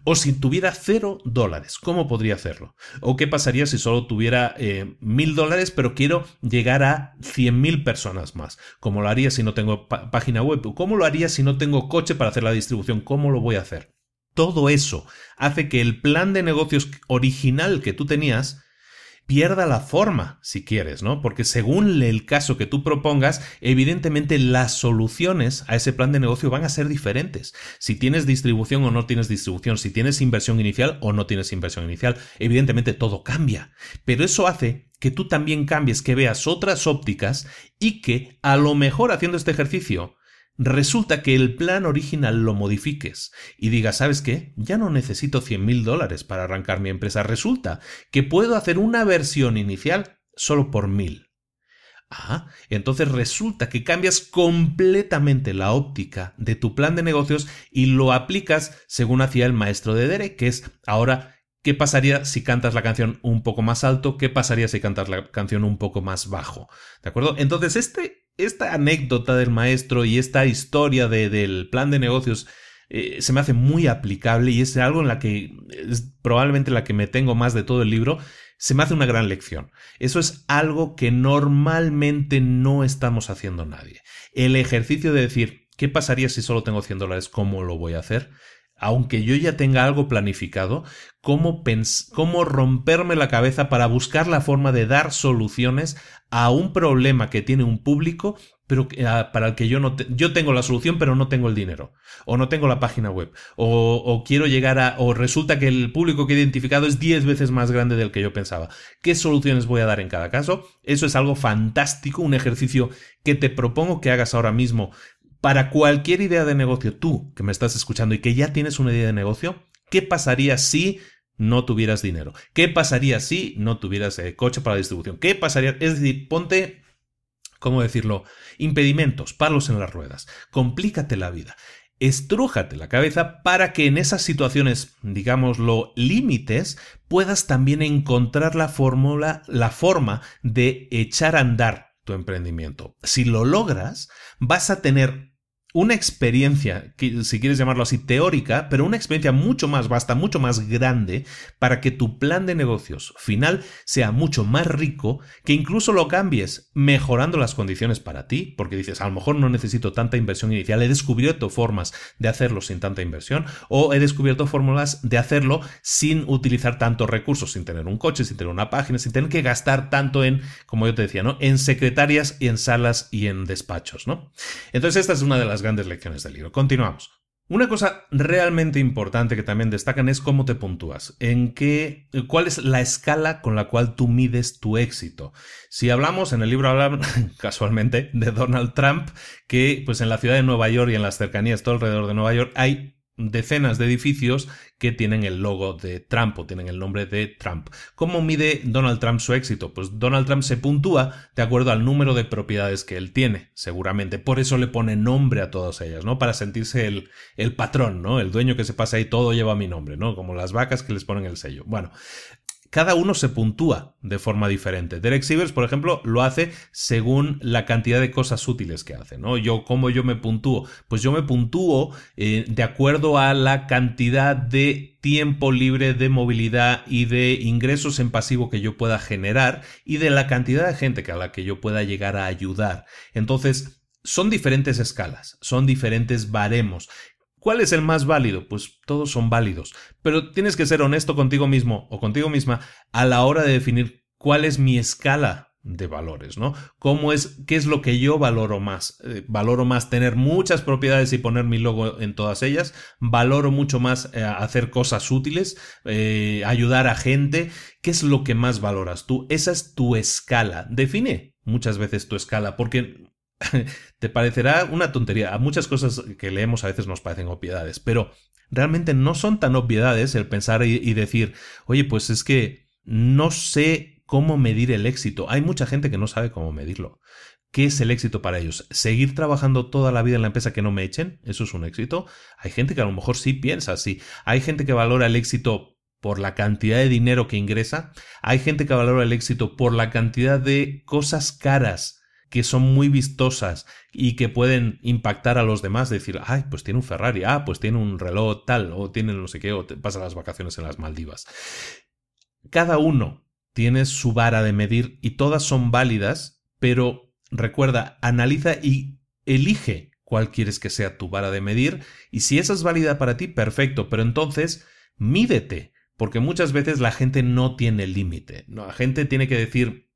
O si tuviera $0, ¿cómo podría hacerlo? ¿O qué pasaría si solo tuviera $1.000, pero quiero llegar a 100.000 personas más? ¿Cómo lo haría si no tengo página web? ¿Cómo lo haría si no tengo coche para hacer la distribución? ¿Cómo lo voy a hacer? Todo eso hace que el plan de negocios original que tú tenías pierda la forma, si quieres, ¿no? Porque según el caso que tú propongas, evidentemente las soluciones a ese plan de negocio van a ser diferentes. Si tienes distribución o no tienes distribución, si tienes inversión inicial o no tienes inversión inicial, evidentemente todo cambia. Pero eso hace que tú también cambies, que veas otras ópticas y que a lo mejor haciendo este ejercicio resulta que el plan original lo modifiques y digas, ¿sabes qué? Ya no necesito $100.000 para arrancar mi empresa. Resulta que puedo hacer una versión inicial solo por 1.000. Entonces resulta que cambias completamente la óptica de tu plan de negocios y lo aplicas según hacía el maestro de Derek, que es ahora, ¿qué pasaría si cantas la canción un poco más alto? ¿Qué pasaría si cantas la canción un poco más bajo? ¿De acuerdo? Entonces esta anécdota del maestro y esta historia del plan de negocios se me hace muy aplicable y es algo en la que es probablemente la que me tengo más de todo el libro. Se me hace una gran lección. Eso es algo que normalmente no estamos haciendo nadie. El ejercicio de decir, ¿qué pasaría si solo tengo $100? ¿Cómo lo voy a hacer? Aunque yo ya tenga algo planificado, cómo romperme la cabeza para buscar la forma de dar soluciones a un problema que tiene un público, pero para el que yo tengo la solución, pero no tengo el dinero, o no tengo la página web, o quiero llegar o resulta que el público que he identificado es 10 veces más grande del que yo pensaba. ¿Qué soluciones voy a dar en cada caso? Eso es algo fantástico, un ejercicio que te propongo que hagas ahora mismo. Para cualquier idea de negocio, tú que me estás escuchando y que ya tienes una idea de negocio, ¿qué pasaría si no tuvieras dinero? ¿Qué pasaría si no tuvieras coche para la distribución? ¿Qué pasaría? Es decir, ponte, ¿cómo decirlo? Impedimentos, palos en las ruedas. Complícate la vida. Estrújate la cabeza para que en esas situaciones, digámoslo, límites, puedas también encontrar la forma de echar a andar tu emprendimiento. Si lo logras, vas a tener una experiencia, si quieres llamarlo así, teórica, pero una experiencia mucho más vasta, mucho más grande, para que tu plan de negocios final sea mucho más rico, que incluso lo cambies mejorando las condiciones para ti, porque dices, a lo mejor no necesito tanta inversión inicial, he descubierto formas de hacerlo sin tanta inversión, o he descubierto fórmulas de hacerlo sin utilizar tantos recursos, sin tener un coche, sin tener una página, sin tener que gastar tanto en, como yo te decía, ¿no? En secretarias y en salas y en despachos, ¿no? Entonces esta es una de las grandes lecciones del libro. Continuamos. Una cosa realmente importante que también destacan es cómo te puntúas, cuál es la escala con la cual tú mides tu éxito. Si hablamos, en el libro hablan casualmente de Donald Trump, que pues en la ciudad de Nueva York y en las cercanías todo alrededor de Nueva York hay decenas de edificios que tienen el logo de Trump o tienen el nombre de Trump. ¿Cómo mide Donald Trump su éxito? Pues Donald Trump se puntúa de acuerdo al número de propiedades que él tiene, seguramente. Por eso le pone nombre a todas ellas, ¿no? Para sentirse el patrón, ¿no? El dueño que se pasa ahí, todo lleva mi nombre, ¿no? Como las vacas que les ponen el sello. Bueno, cada uno se puntúa de forma diferente. Derek Sivers, por ejemplo, lo hace según la cantidad de cosas útiles que hace, ¿no? ¿Cómo yo me puntúo? Pues yo me puntúo de acuerdo a la cantidad de tiempo libre, de movilidad y de ingresos en pasivo que yo pueda generar y de la cantidad de gente a la que yo pueda llegar a ayudar. Entonces, son diferentes escalas, son diferentes baremos. ¿Cuál es el más válido? Pues todos son válidos, pero tienes que ser honesto contigo mismo o contigo misma a la hora de definir cuál es mi escala de valores, ¿no? ¿Qué es lo que yo valoro más? Valoro más tener muchas propiedades y poner mi logo en todas ellas. Valoro mucho más hacer cosas útiles, ayudar a gente. ¿Qué es lo que más valoras tú? Esa es tu escala. Define muchas veces tu escala, porque Te parecerá una tontería. A muchas cosas que leemos a veces nos parecen obviedades, pero realmente no son tan obviedades el pensar y decir, oye, pues es que no sé cómo medir el éxito. Hay mucha gente que no sabe cómo medirlo. ¿Qué es el éxito para ellos? ¿Seguir trabajando toda la vida en la empresa que no me echen? ¿Eso es un éxito? Hay gente que a lo mejor sí piensa así. Hay gente que valora el éxito por la cantidad de dinero que ingresa. Hay gente que valora el éxito por la cantidad de cosas caras que son muy vistosas y que pueden impactar a los demás, decir, ay, pues tiene un Ferrari, pues tiene un reloj tal, o tiene no sé qué, o pasa las vacaciones en las Maldivas. Cada uno tiene su vara de medir y todas son válidas, pero recuerda, analiza y elige cuál quieres que sea tu vara de medir, y si esa es válida para ti, perfecto, pero entonces mídete, porque muchas veces la gente no tiene límite. La gente tiene que decir,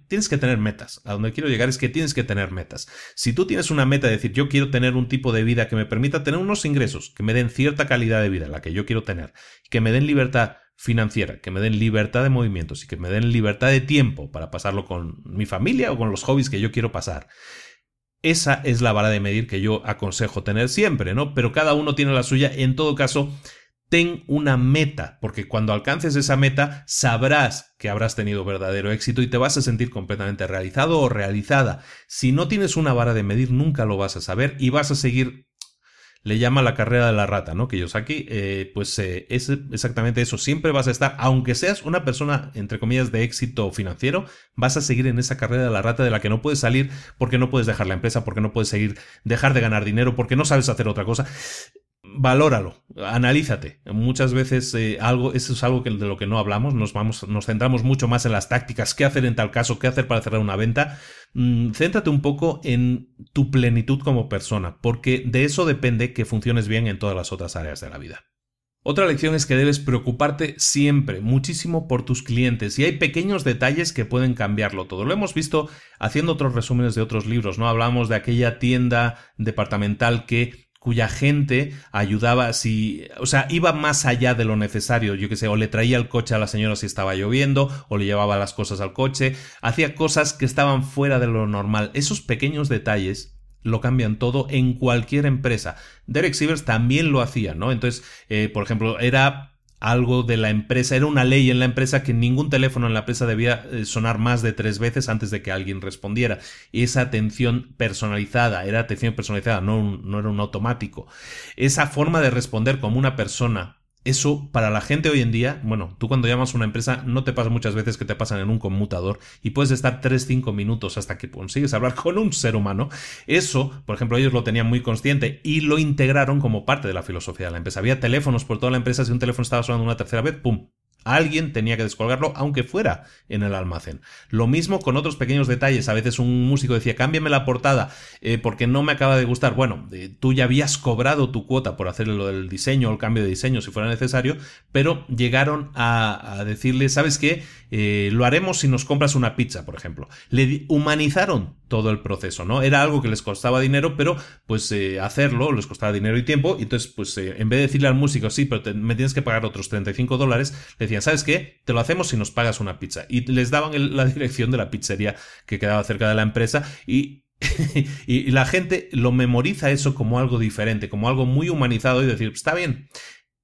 tienes que tener metas. A donde quiero llegar es que tienes que tener metas. Si tú tienes una meta de decir, yo quiero tener un tipo de vida que me permita tener unos ingresos, que me den cierta calidad de vida, la que yo quiero tener, que me den libertad financiera, que me den libertad de movimientos y que me den libertad de tiempo para pasarlo con mi familia o con los hobbies que yo quiero pasar. Esa es la vara de medir que yo aconsejo tener siempre, ¿no? Pero cada uno tiene la suya. En todo caso, ten una meta, porque cuando alcances esa meta sabrás que habrás tenido verdadero éxito y te vas a sentir completamente realizado o realizada. Si no tienes una vara de medir, nunca lo vas a saber y vas a seguir. Le llama la carrera de la rata, ¿no? Kiyosaki, es exactamente eso. Siempre vas a estar, aunque seas una persona, entre comillas, de éxito financiero, vas a seguir en esa carrera de la rata de la que no puedes salir porque no puedes dejar la empresa, porque no puedes dejar de ganar dinero, porque no sabes hacer otra cosa. Valóralo, analízate. Muchas veces eso es algo de lo que no hablamos, nos centramos mucho más en las tácticas, qué hacer en tal caso, qué hacer para cerrar una venta. Céntrate un poco en tu plenitud como persona, porque de eso depende que funciones bien en todas las otras áreas de la vida. Otra lección es que debes preocuparte siempre, muchísimo por tus clientes, y hay pequeños detalles que pueden cambiarlo todo. Lo hemos visto haciendo otros resúmenes de otros libros, ¿no? Hablamos de aquella tienda departamental cuya gente ayudaba iba más allá de lo necesario, yo qué sé, o le traía el coche a la señora si estaba lloviendo, o le llevaba las cosas al coche, hacía cosas que estaban fuera de lo normal. Esos pequeños detalles lo cambian todo en cualquier empresa. Derek Sivers también lo hacía, ¿no? Entonces, por ejemplo, era algo de la empresa, era una ley en la empresa que ningún teléfono en la empresa debía sonar más de 3 veces antes de que alguien respondiera. Esa atención personalizada, no era un automático. Esa forma de responder como una persona. Eso para la gente hoy en día, bueno, tú cuando llamas a una empresa no te pasa muchas veces que te pasan en un conmutador y puedes estar 3-5 minutos hasta que consigues hablar con un ser humano. Eso, por ejemplo, ellos lo tenían muy consciente y lo integraron como parte de la filosofía de la empresa. Había teléfonos por toda la empresa, si un teléfono estaba sonando una tercera vez, ¡pum!, alguien tenía que descolgarlo, aunque fuera en el almacén. Lo mismo con otros pequeños detalles. A veces un músico decía, cámbiame la portada porque no me acaba de gustar. Bueno, tú ya habías cobrado tu cuota por hacer lo del diseño o el cambio de diseño si fuera necesario, pero llegaron a decirle, ¿sabes qué? Lo haremos si nos compras una pizza, por ejemplo. Le humanizaron todo el proceso, ¿no? Era algo que les costaba dinero, pero pues hacerlo les costaba dinero y tiempo, y entonces pues en vez de decirle al músico, sí, pero me tienes que pagar otros $35, le decían, ¿sabes qué? Te lo hacemos si nos pagas una pizza. Y les daban la dirección de la pizzería que quedaba cerca de la empresa y la gente lo memoriza eso como algo diferente, como algo muy humanizado y decir, está bien,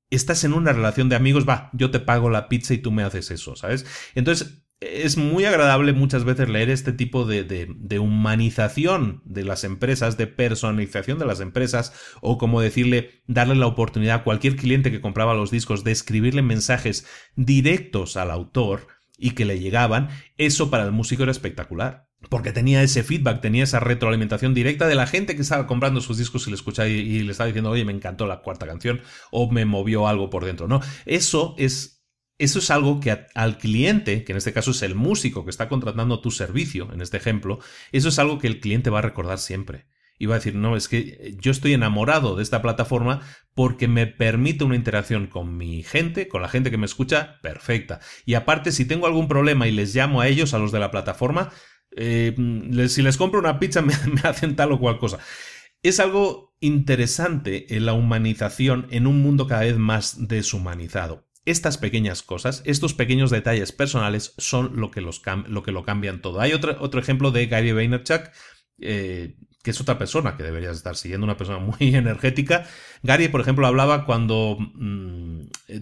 estás en una relación de amigos, yo te pago la pizza y tú me haces eso, ¿sabes? Entonces es muy agradable muchas veces leer este tipo de humanización de las empresas, de personalización de las empresas, o como decirle, darle la oportunidad a cualquier cliente que compraba los discos de escribirle mensajes directos al autor y que le llegaban. Eso para el músico era espectacular, porque tenía ese feedback, tenía esa retroalimentación directa de la gente que estaba comprando sus discos y le escuchaba y le estaba diciendo, oye, me encantó la cuarta canción, o me movió algo por dentro, ¿no? Eso es algo que al cliente, que en este caso es el músico que está contratando tu servicio, en este ejemplo, eso es algo que el cliente va a recordar siempre. Y va a decir, no, es que yo estoy enamorado de esta plataforma porque me permite una interacción con mi gente, con la gente que me escucha, perfecta. Y aparte, si tengo algún problema y les llamo a ellos, a los de la plataforma, si les compro una pizza me hacen tal o cual cosa. Es algo interesante en la humanización en un mundo cada vez más deshumanizado. Estas pequeñas cosas, estos pequeños detalles personales son lo que lo cambian todo. Hay otro ejemplo de Gary Vaynerchuk que es otra persona que deberías estar siguiendo, una persona muy energética. Gary, por ejemplo, hablaba cuando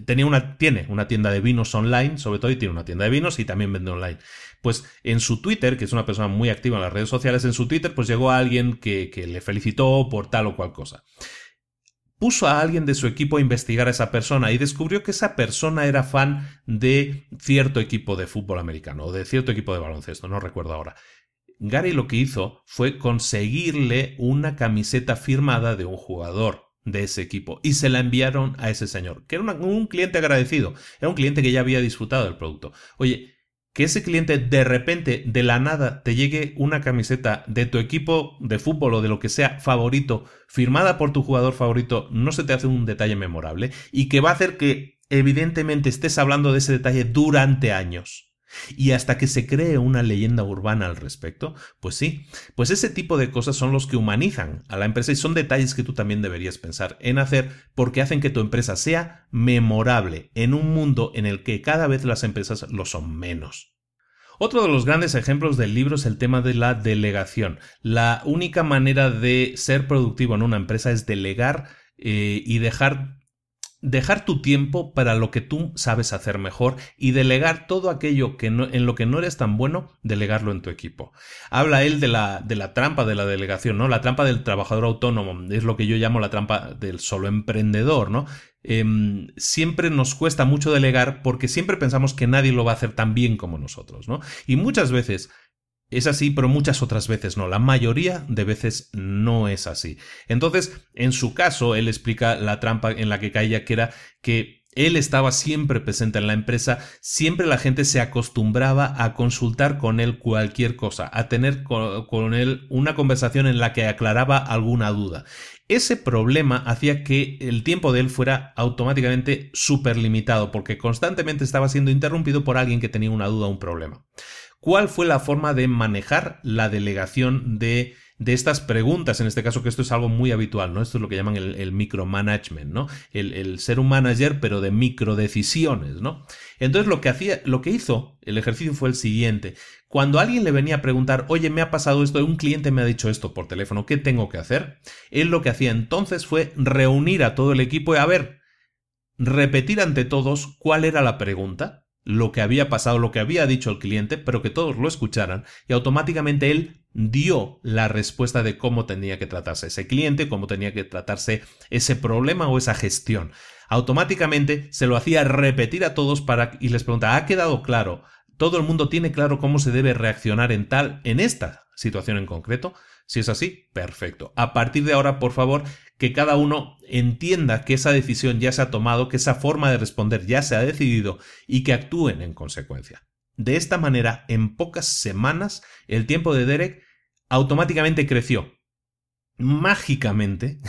tiene una tienda de vinos online, sobre todo, y tiene una tienda de vinos y también vende online. Pues en su Twitter, que es una persona muy activa en las redes sociales, en su Twitter pues llegó a alguien que le felicitó por tal o cual cosa. Puso a alguien de su equipo a investigar a esa persona y descubrió que esa persona era fan de cierto equipo de fútbol americano o de cierto equipo de baloncesto, no recuerdo ahora. Gary lo que hizo fue conseguirle una camiseta firmada de un jugador de ese equipo y se la enviaron a ese señor, que era un cliente agradecido, era un cliente que ya había disfrutado del producto. Oye, que ese cliente de repente, de la nada, te llegue una camiseta de tu equipo de fútbol o de lo que sea favorito, firmada por tu jugador favorito, no se te hace un detalle memorable y que va a hacer que evidentemente estés hablando de ese detalle durante años. Y hasta que se cree una leyenda urbana al respecto, pues sí, pues ese tipo de cosas son los que humanizan a la empresa y son detalles que tú también deberías pensar en hacer porque hacen que tu empresa sea memorable en un mundo en el que cada vez las empresas lo son menos. Otro de los grandes ejemplos del libro es el tema de la delegación. La única manera de ser productivo en una empresa es delegar y dejar tu tiempo para lo que tú sabes hacer mejor y delegar todo aquello que en lo que no eres tan bueno, delegarlo en tu equipo. Habla él de la trampa de la delegación, ¿no? La trampa del trabajador autónomo, es lo que yo llamo la trampa del solo emprendedor, ¿no? Siempre nos cuesta mucho delegar porque siempre pensamos que nadie lo va a hacer tan bien como nosotros, ¿no? Y muchas veces es así, pero muchas otras veces no. La mayoría de veces no es así. Entonces, en su caso, él explica la trampa en la que caía, que era que él estaba siempre presente en la empresa, siempre la gente se acostumbraba a consultar con él cualquier cosa, a tener con él una conversación en la que aclaraba alguna duda. Ese problema hacía que el tiempo de él fuera automáticamente súper limitado, porque constantemente estaba siendo interrumpido por alguien que tenía una duda o un problema. ¿Cuál fue la forma de manejar la delegación de estas preguntas? En este caso, que esto es algo muy habitual, ¿no? Esto es lo que llaman el micromanagement, ¿no? El ser un manager, pero de microdecisiones, ¿no? Entonces, lo que hizo, el ejercicio fue el siguiente. Cuando alguien le venía a preguntar, oye, me ha pasado esto, un cliente me ha dicho esto por teléfono, ¿qué tengo que hacer? Él lo que hacía entonces fue reunir a todo el equipo y, a ver, repetir ante todos cuál era la pregunta, lo que había pasado, lo que había dicho el cliente, pero que todos lo escucharan y automáticamente él dio la respuesta de cómo tenía que tratarse ese cliente, cómo tenía que tratarse ese problema o esa gestión. Automáticamente se lo hacía repetir a todos y les preguntaba, ¿ha quedado claro? ¿Todo el mundo tiene claro cómo se debe reaccionar en esta situación en concreto? Si es así, perfecto. A partir de ahora, por favor, que cada uno entienda que esa decisión ya se ha tomado, que esa forma de responder ya se ha decidido y que actúen en consecuencia. De esta manera, en pocas semanas, el tiempo de Derek automáticamente creció. Mágicamente,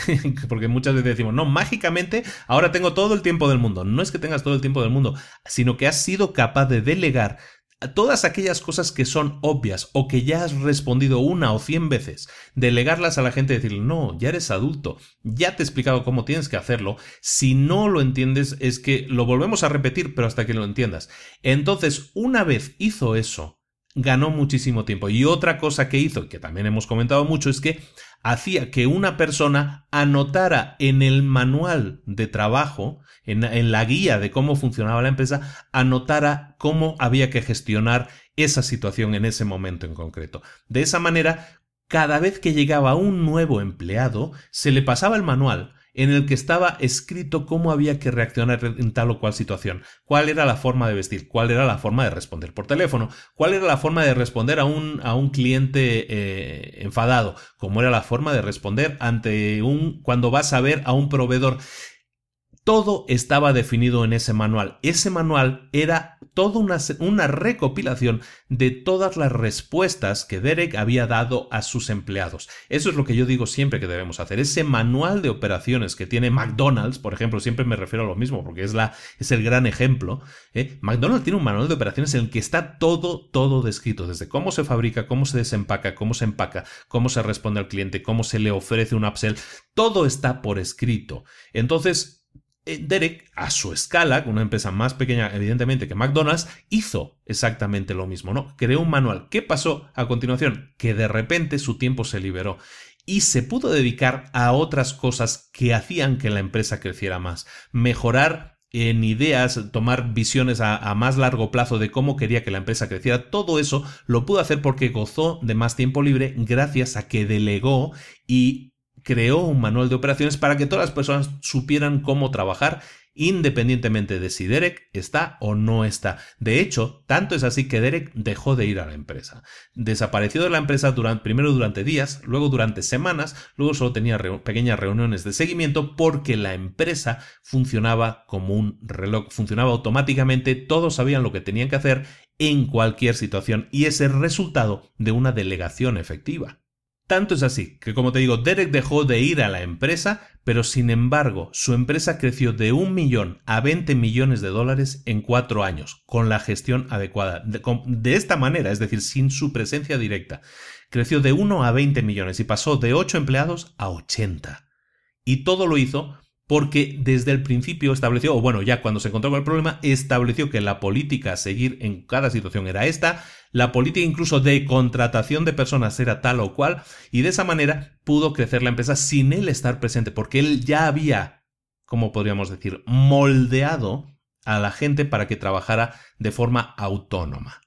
porque muchas veces decimos, no, mágicamente ahora tengo todo el tiempo del mundo. No es que tengas todo el tiempo del mundo, sino que has sido capaz de delegar todas aquellas cosas que son obvias o que ya has respondido 1 o 100 veces, delegarlas a la gente y decirle, no, ya eres adulto, ya te he explicado cómo tienes que hacerlo, si no lo entiendes es que lo volvemos a repetir, pero hasta que lo entiendas. Entonces, una vez hizo eso, ganó muchísimo tiempo. Y otra cosa que hizo, que también hemos comentado mucho, es que hacía que una persona anotara en el manual de trabajo, en la guía de cómo funcionaba la empresa, anotara cómo había que gestionar esa situación en ese momento en concreto. De esa manera, cada vez que llegaba un nuevo empleado, se le pasaba el manual en el que estaba escrito cómo había que reaccionar en tal o cual situación, cuál era la forma de vestir, cuál era la forma de responder por teléfono, cuál era la forma de responder a un cliente enfadado, cómo era la forma de responder cuando vas a ver a un proveedor. Todo estaba definido en ese manual. Ese manual era toda una recopilación de todas las respuestas que Derek había dado a sus empleados. Eso es lo que yo digo siempre que debemos hacer. Ese manual de operaciones que tiene McDonald's, por ejemplo, siempre me refiero a lo mismo porque es el gran ejemplo. McDonald's tiene un manual de operaciones en el que está todo descrito, desde cómo se fabrica, cómo se desempaca, cómo se empaca, cómo se responde al cliente, cómo se le ofrece un upsell. Todo está por escrito. Entonces, Derek, a su escala, con una empresa más pequeña evidentemente que McDonald's, hizo exactamente lo mismo, ¿no? Creó un manual. ¿Qué pasó a continuación? Que de repente su tiempo se liberó y se pudo dedicar a otras cosas que hacían que la empresa creciera más. Mejorar en ideas, tomar visiones a más largo plazo de cómo quería que la empresa creciera. Todo eso lo pudo hacer porque gozó de más tiempo libre gracias a que delegó y creó un manual de operaciones para que todas las personas supieran cómo trabajar independientemente de si Derek está o no está. De hecho, tanto es así que Derek dejó de ir a la empresa. Desapareció de la empresa primero durante días, luego durante semanas, luego solo tenía pequeñas reuniones de seguimiento porque la empresa funcionaba como un reloj, funcionaba automáticamente, todos sabían lo que tenían que hacer en cualquier situación y es el resultado de una delegación efectiva. Tanto es así que, como te digo, Derek dejó de ir a la empresa, pero sin embargo su empresa creció de 1 millón a 20 millones de dólares en 4 años, con la gestión adecuada. De esta manera, es decir, sin su presencia directa. Creció de 1 a 20 millones y pasó de 8 empleados a 80. Y todo lo hizo porque desde el principio estableció, o bueno, ya cuando se encontró con el problema, estableció que la política a seguir en cada situación era esta, la política incluso de contratación de personas era tal o cual, y de esa manera pudo crecer la empresa sin él estar presente, porque él ya había, como podríamos decir, moldeado a la gente para que trabajara de forma autónoma.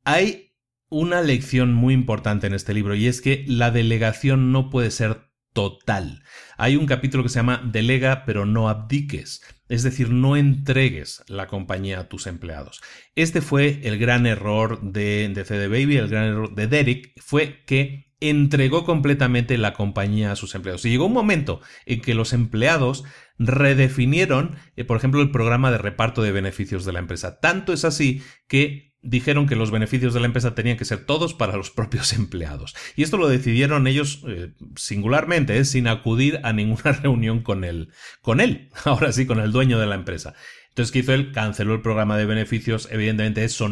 Hay una lección muy importante en este libro, y es que la delegación no puede ser total. Hay un capítulo que se llama Delega pero no abdiques, es decir, no entregues la compañía a tus empleados. Este fue el gran error de CD Baby, el gran error de Derek, fue que entregó completamente la compañía a sus empleados. Y llegó un momento en que los empleados redefinieron, por ejemplo, el programa de reparto de beneficios de la empresa. Tanto es así que dijeron que los beneficios de la empresa tenían que ser todos para los propios empleados. Y esto lo decidieron ellos singularmente, sin acudir a ninguna reunión con él. Ahora sí, con el dueño de la empresa. Entonces, ¿qué hizo él? Canceló el programa de beneficios. Evidentemente, eso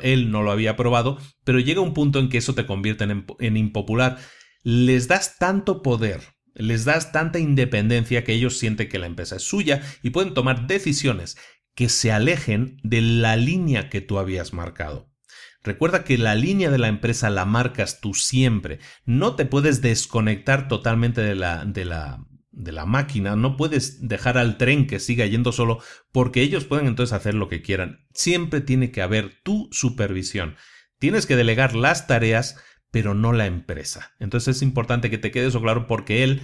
él no lo había aprobado, pero llega un punto en que eso te convierte en impopular. Les das tanto poder, les das tanta independencia que ellos sienten que la empresa es suya y pueden tomar decisiones que se alejen de la línea que tú habías marcado. Recuerda que la línea de la empresa la marcas tú siempre. No te puedes desconectar totalmente de la máquina, no puedes dejar al tren que siga yendo solo porque ellos pueden entonces hacer lo que quieran. Siempre tiene que haber tu supervisión. Tienes que delegar las tareas, pero no la empresa. Entonces es importante que te quede eso claro porque él,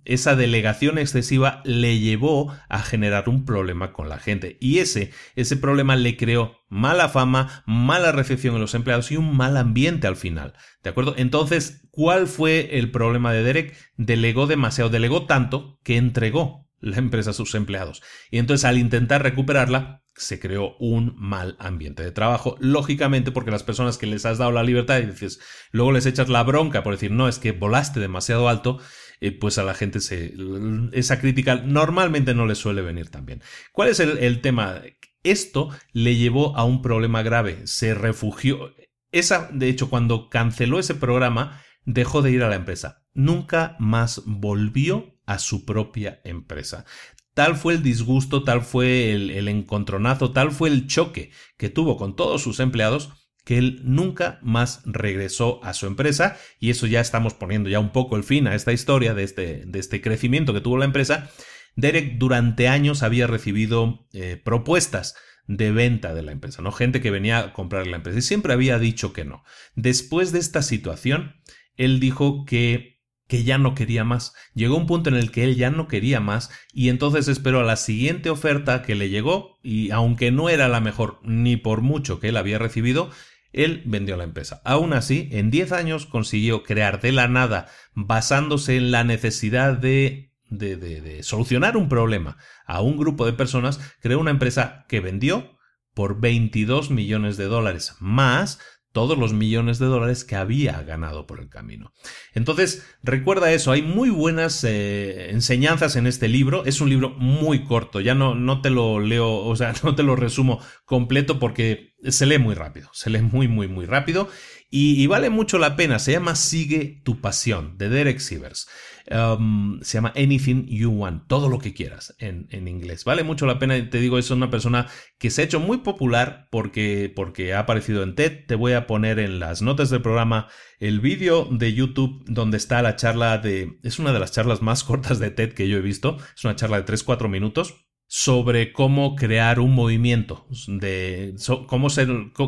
esa delegación excesiva le llevó a generar un problema con la gente y ese problema le creó mala fama, mala recepción en los empleados y un mal ambiente al final, ¿de acuerdo? Entonces, ¿cuál fue el problema de Derek? Delegó demasiado, delegó tanto que entregó la empresa a sus empleados y entonces al intentar recuperarla se creó un mal ambiente de trabajo, lógicamente porque las personas que les has dado la libertad y dices, luego les echas la bronca por decir, no, es que volaste demasiado alto, pues a la gente esa crítica normalmente no les suele venir tan bien. ¿Cuál es el tema? Esto le llevó a un problema grave, se refugió. De hecho, cuando canceló ese programa, dejó de ir a la empresa. Nunca más volvió a su propia empresa. Tal fue el disgusto, tal fue el encontronazo, tal fue el choque que tuvo con todos sus empleados que él nunca más regresó a su empresa y eso ya estamos poniendo ya un poco el fin a esta historia de este crecimiento que tuvo la empresa. Derek durante años había recibido propuestas de venta de la empresa, ¿no? Gente que venía a comprar la empresa y siempre había dicho que no. Después de esta situación, él dijo que ya no quería más. Llegó un punto en el que él ya no quería más y entonces esperó a la siguiente oferta que le llegó y aunque no era la mejor ni por mucho que él había recibido, él vendió la empresa. Aún así, en 10 años consiguió crear de la nada, basándose en la necesidad de solucionar un problema a un grupo de personas, creó una empresa que vendió por 22 millones de dólares, más todos los millones de dólares que había ganado por el camino. Entonces, recuerda eso, hay muy buenas enseñanzas en este libro. Es un libro muy corto, ya no te lo leo, o sea, no te lo resumo completo porque se lee muy rápido, se lee muy rápido y vale mucho la pena. Se llama Sigue tu pasión, de Derek Sivers. Se llama Anything You Want, todo lo que quieras en inglés. Vale mucho la pena, te digo, es una persona que se ha hecho muy popular porque ha aparecido en TED. Te voy a poner en las notas del programa el vídeo de YouTube donde está la charla es una de las charlas más cortas de TED que yo he visto. Es una charla de 3-4 minutos sobre cómo crear un movimiento, qué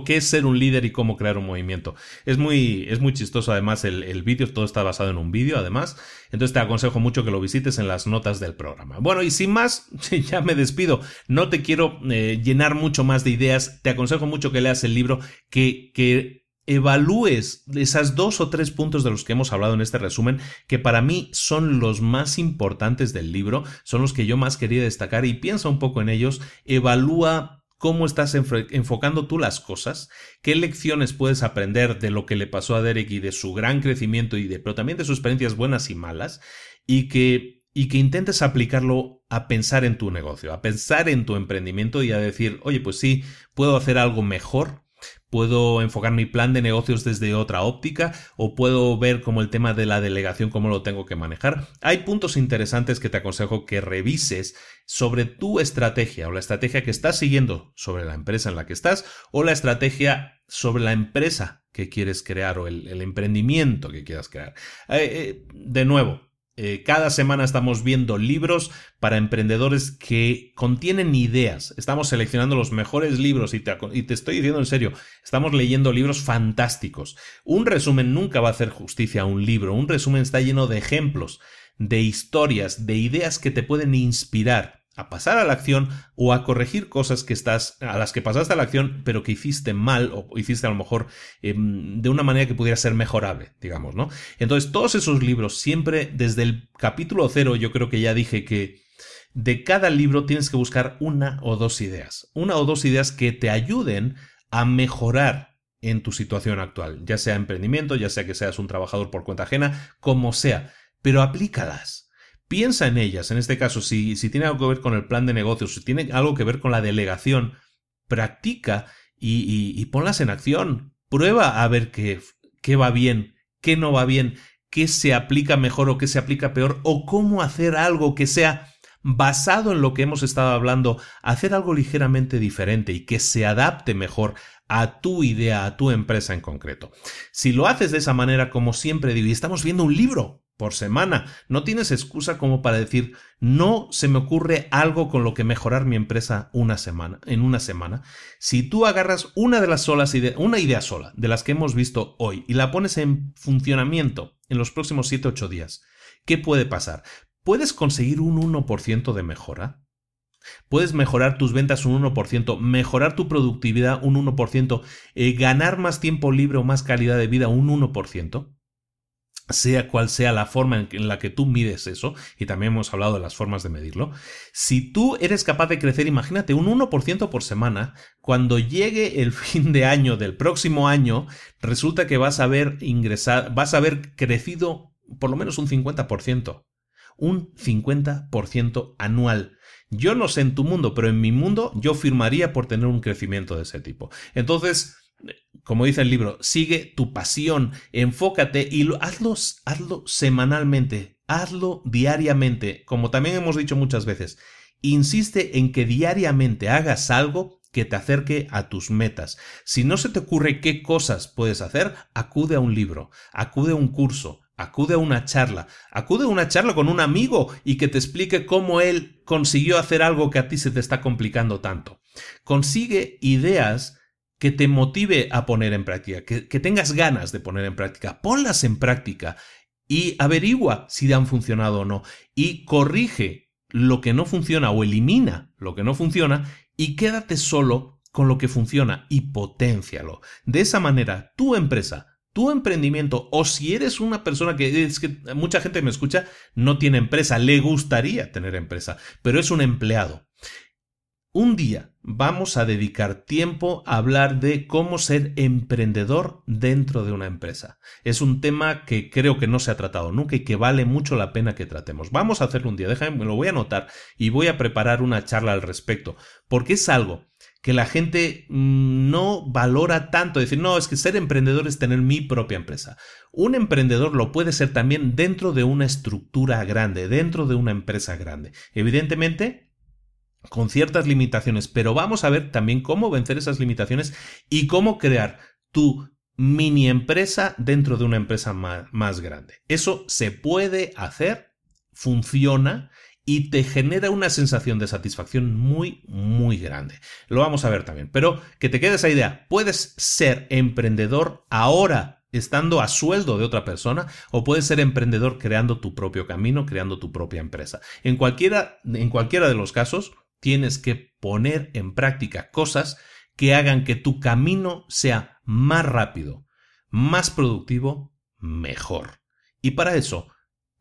es ser un líder y cómo crear un movimiento. Es muy chistoso, además, el vídeo, todo está basado en un vídeo, además. Entonces te aconsejo mucho que lo visites en las notas del programa. Bueno, y sin más, ya me despido. No te quiero llenar mucho más de ideas. Te aconsejo mucho que leas el libro, que evalúes esas 2 o 3 puntos de los que hemos hablado en este resumen, que para mí son los más importantes del libro, son los que yo más quería destacar, y piensa un poco en ellos. Evalúa cómo estás enfocando tú las cosas, qué lecciones puedes aprender de lo que le pasó a Derek y de su gran crecimiento, pero también de sus experiencias buenas y malas, y que intentes aplicarlo a pensar en tu negocio, a pensar en tu emprendimiento y a decir, oye, pues sí, puedo hacer algo mejor. Puedo enfocar mi plan de negocios desde otra óptica, o puedo ver como el tema de la delegación, cómo lo tengo que manejar. Hay puntos interesantes que te aconsejo que revises sobre tu estrategia, o la estrategia que estás siguiendo sobre la empresa en la que estás, o la estrategia sobre la empresa que quieres crear, o el emprendimiento que quieras crear. De nuevo, cada semana estamos viendo libros para emprendedores que contienen ideas. Estamos seleccionando los mejores libros y te estoy diciendo en serio, estamos leyendo libros fantásticos. Un resumen nunca va a hacer justicia a un libro. Un resumen está lleno de ejemplos, de historias, de ideas que te pueden inspirar a pasar a la acción o a corregir cosas a las que pasaste a la acción, pero que hiciste mal o hiciste a lo mejor de una manera que pudiera ser mejorable, digamos, ¿no? Entonces, todos esos libros, siempre desde el capítulo 0, yo creo que ya dije que de cada libro tienes que buscar 1 o 2 ideas. 1 o 2 ideas que te ayuden a mejorar en tu situación actual, ya sea emprendimiento, ya sea que seas un trabajador por cuenta ajena, como sea, pero aplícalas. Piensa en ellas. En este caso, si tiene algo que ver con el plan de negocios, si tiene algo que ver con la delegación, practica y ponlas en acción. Prueba a ver qué va bien, qué no va bien, qué se aplica mejor o qué se aplica peor, o cómo hacer algo que sea basado en lo que hemos estado hablando, hacer algo ligeramente diferente y que se adapte mejor a tu idea, a tu empresa en concreto. Si lo haces de esa manera, como siempre digo, y estamos viendo un libro por semana, no tienes excusa como para decir, no se me ocurre algo con lo que mejorar mi empresa en una semana. Si tú agarras una idea sola de las que hemos visto hoy y la pones en funcionamiento en los próximos 7-8 días, ¿qué puede pasar? ¿Puedes conseguir un 1% de mejora? Puedes mejorar tus ventas un 1%, mejorar tu productividad un 1%, ganar más tiempo libre o más calidad de vida un 1%. Sea cual sea la forma en la que tú mides eso, y también hemos hablado de las formas de medirlo. Si tú eres capaz de crecer, imagínate, un 1% por semana, cuando llegue el fin de año del próximo año, resulta que vas a haber crecido por lo menos un 50%. Un 50% anual. Yo no sé en tu mundo, pero en mi mundo yo firmaría por tener un crecimiento de ese tipo. Entonces, como dice el libro, sigue tu pasión, enfócate y hazlo semanalmente, hazlo diariamente. Como también hemos dicho muchas veces, insiste en que diariamente hagas algo que te acerque a tus metas. Si no se te ocurre qué cosas puedes hacer, acude a un libro, acude a un curso, acude a una charla con un amigo y que te explique cómo él consiguió hacer algo que a ti se te está complicando tanto. Consigue ideas que te motive a poner en práctica, que tengas ganas de poner en práctica. Ponlas en práctica y averigua si han funcionado o no. Y corrige lo que no funciona o elimina lo que no funciona y quédate solo con lo que funciona y poténcialo. De esa manera, tu empresa, tu emprendimiento, o si eres una persona que mucha gente me escucha, no tiene empresa, le gustaría tener empresa, pero es un empleado. Un día vamos a dedicar tiempo a hablar de cómo ser emprendedor dentro de una empresa. Es un tema que creo que no se ha tratado nunca y que vale mucho la pena que tratemos. Vamos a hacerlo un día, déjame, me lo voy a anotar y voy a preparar una charla al respecto, porque es algo que la gente no valora tanto. Decir, no, es que ser emprendedor es tener mi propia empresa. Un emprendedor lo puede ser también dentro de una estructura grande, dentro de una empresa grande. Evidentemente, con ciertas limitaciones, pero vamos a ver también cómo vencer esas limitaciones y cómo crear tu mini empresa dentro de una empresa más grande. Eso se puede hacer, funciona y te genera una sensación de satisfacción muy, muy grande. Lo vamos a ver también. Pero que te quede esa idea. Puedes ser emprendedor ahora estando a sueldo de otra persona o puedes ser emprendedor creando tu propio camino, creando tu propia empresa. En cualquiera de los casos tienes que poner en práctica cosas que hagan que tu camino sea más rápido, más productivo, mejor. Y para eso,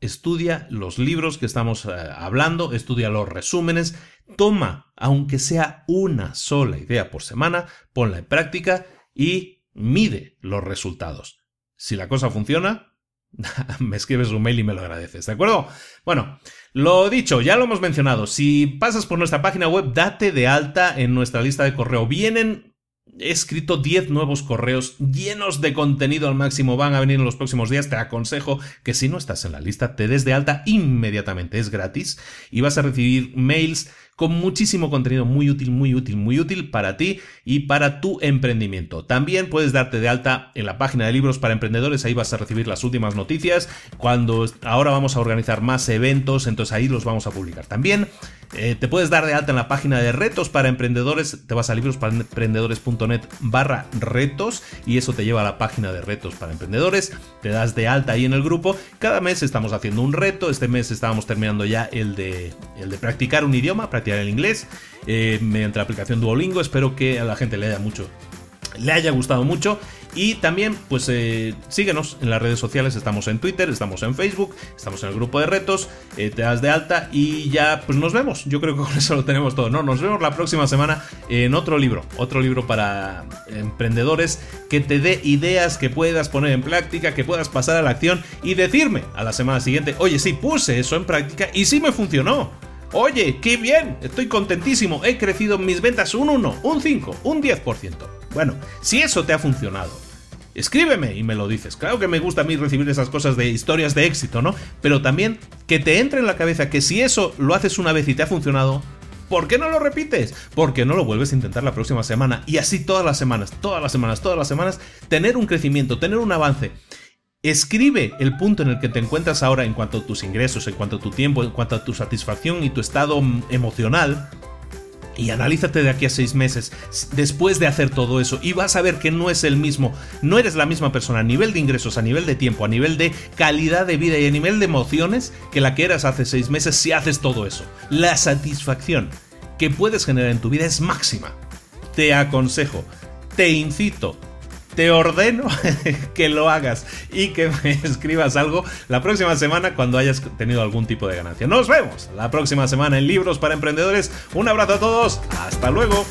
estudia los libros que estamos hablando, estudia los resúmenes, toma, aunque sea una sola idea por semana, ponla en práctica y mide los resultados. Si la cosa funciona, me escribes un mail y me lo agradeces, ¿de acuerdo? Bueno, lo dicho, ya lo hemos mencionado. Si pasas por nuestra página web, date de alta en nuestra lista de correo. He escrito 10 nuevos correos llenos de contenido al máximo. Van a venir en los próximos días. Te aconsejo que si no estás en la lista, te des de alta inmediatamente. Es gratis y vas a recibir mails con muchísimo contenido muy útil para ti y para tu emprendimiento. También puedes darte de alta en la página de Libros para Emprendedores. Ahí vas a recibir las últimas noticias. Ahora vamos a organizar más eventos, entonces ahí los vamos a publicar. También te puedes dar de alta en la página de Retos para Emprendedores. Te vas a librosparaemprendedores.net/retos y eso te lleva a la página de Retos para Emprendedores. Te das de alta ahí en el grupo. Cada mes estamos haciendo un reto. Este mes estábamos terminando ya el de practicar un idioma, practicar el inglés mediante la aplicación Duolingo. Espero que a la gente le haya gustado mucho. Y también, pues síguenos en las redes sociales. Estamos en Twitter, estamos en Facebook, estamos en el grupo de retos. Te das de alta y ya, pues nos vemos. Yo creo que con eso lo tenemos todo, ¿no? Nos vemos la próxima semana en otro libro para emprendedores que te dé ideas que puedas poner en práctica, que puedas pasar a la acción y decirme a la semana siguiente, oye, sí, puse eso en práctica y sí me funcionó. Oye, qué bien, estoy contentísimo, he crecido en mis ventas un 1, un 5, un 10%. Bueno, si eso te ha funcionado, escríbeme y me lo dices. Claro que me gusta a mí recibir esas cosas de historias de éxito, ¿no? Pero también que te entre en la cabeza que si eso lo haces una vez y te ha funcionado, ¿por qué no lo repites? ¿Por qué no lo vuelves a intentar la próxima semana? Y así todas las semanas, tener un crecimiento, tener un avance. Escribe el punto en el que te encuentras ahora en cuanto a tus ingresos, en cuanto a tu tiempo, en cuanto a tu satisfacción y tu estado emocional. Y analízate de aquí a 6 meses después de hacer todo eso y vas a ver que no es el mismo, no eres la misma persona a nivel de ingresos, a nivel de tiempo, a nivel de calidad de vida y a nivel de emociones que la que eras hace 6 meses si haces todo eso. La satisfacción que puedes generar en tu vida es máxima. Te aconsejo, te incito, te ordeno que lo hagas y que me escribas algo la próxima semana cuando hayas tenido algún tipo de ganancia. Nos vemos la próxima semana en Libros para Emprendedores. Un abrazo a todos. Hasta luego.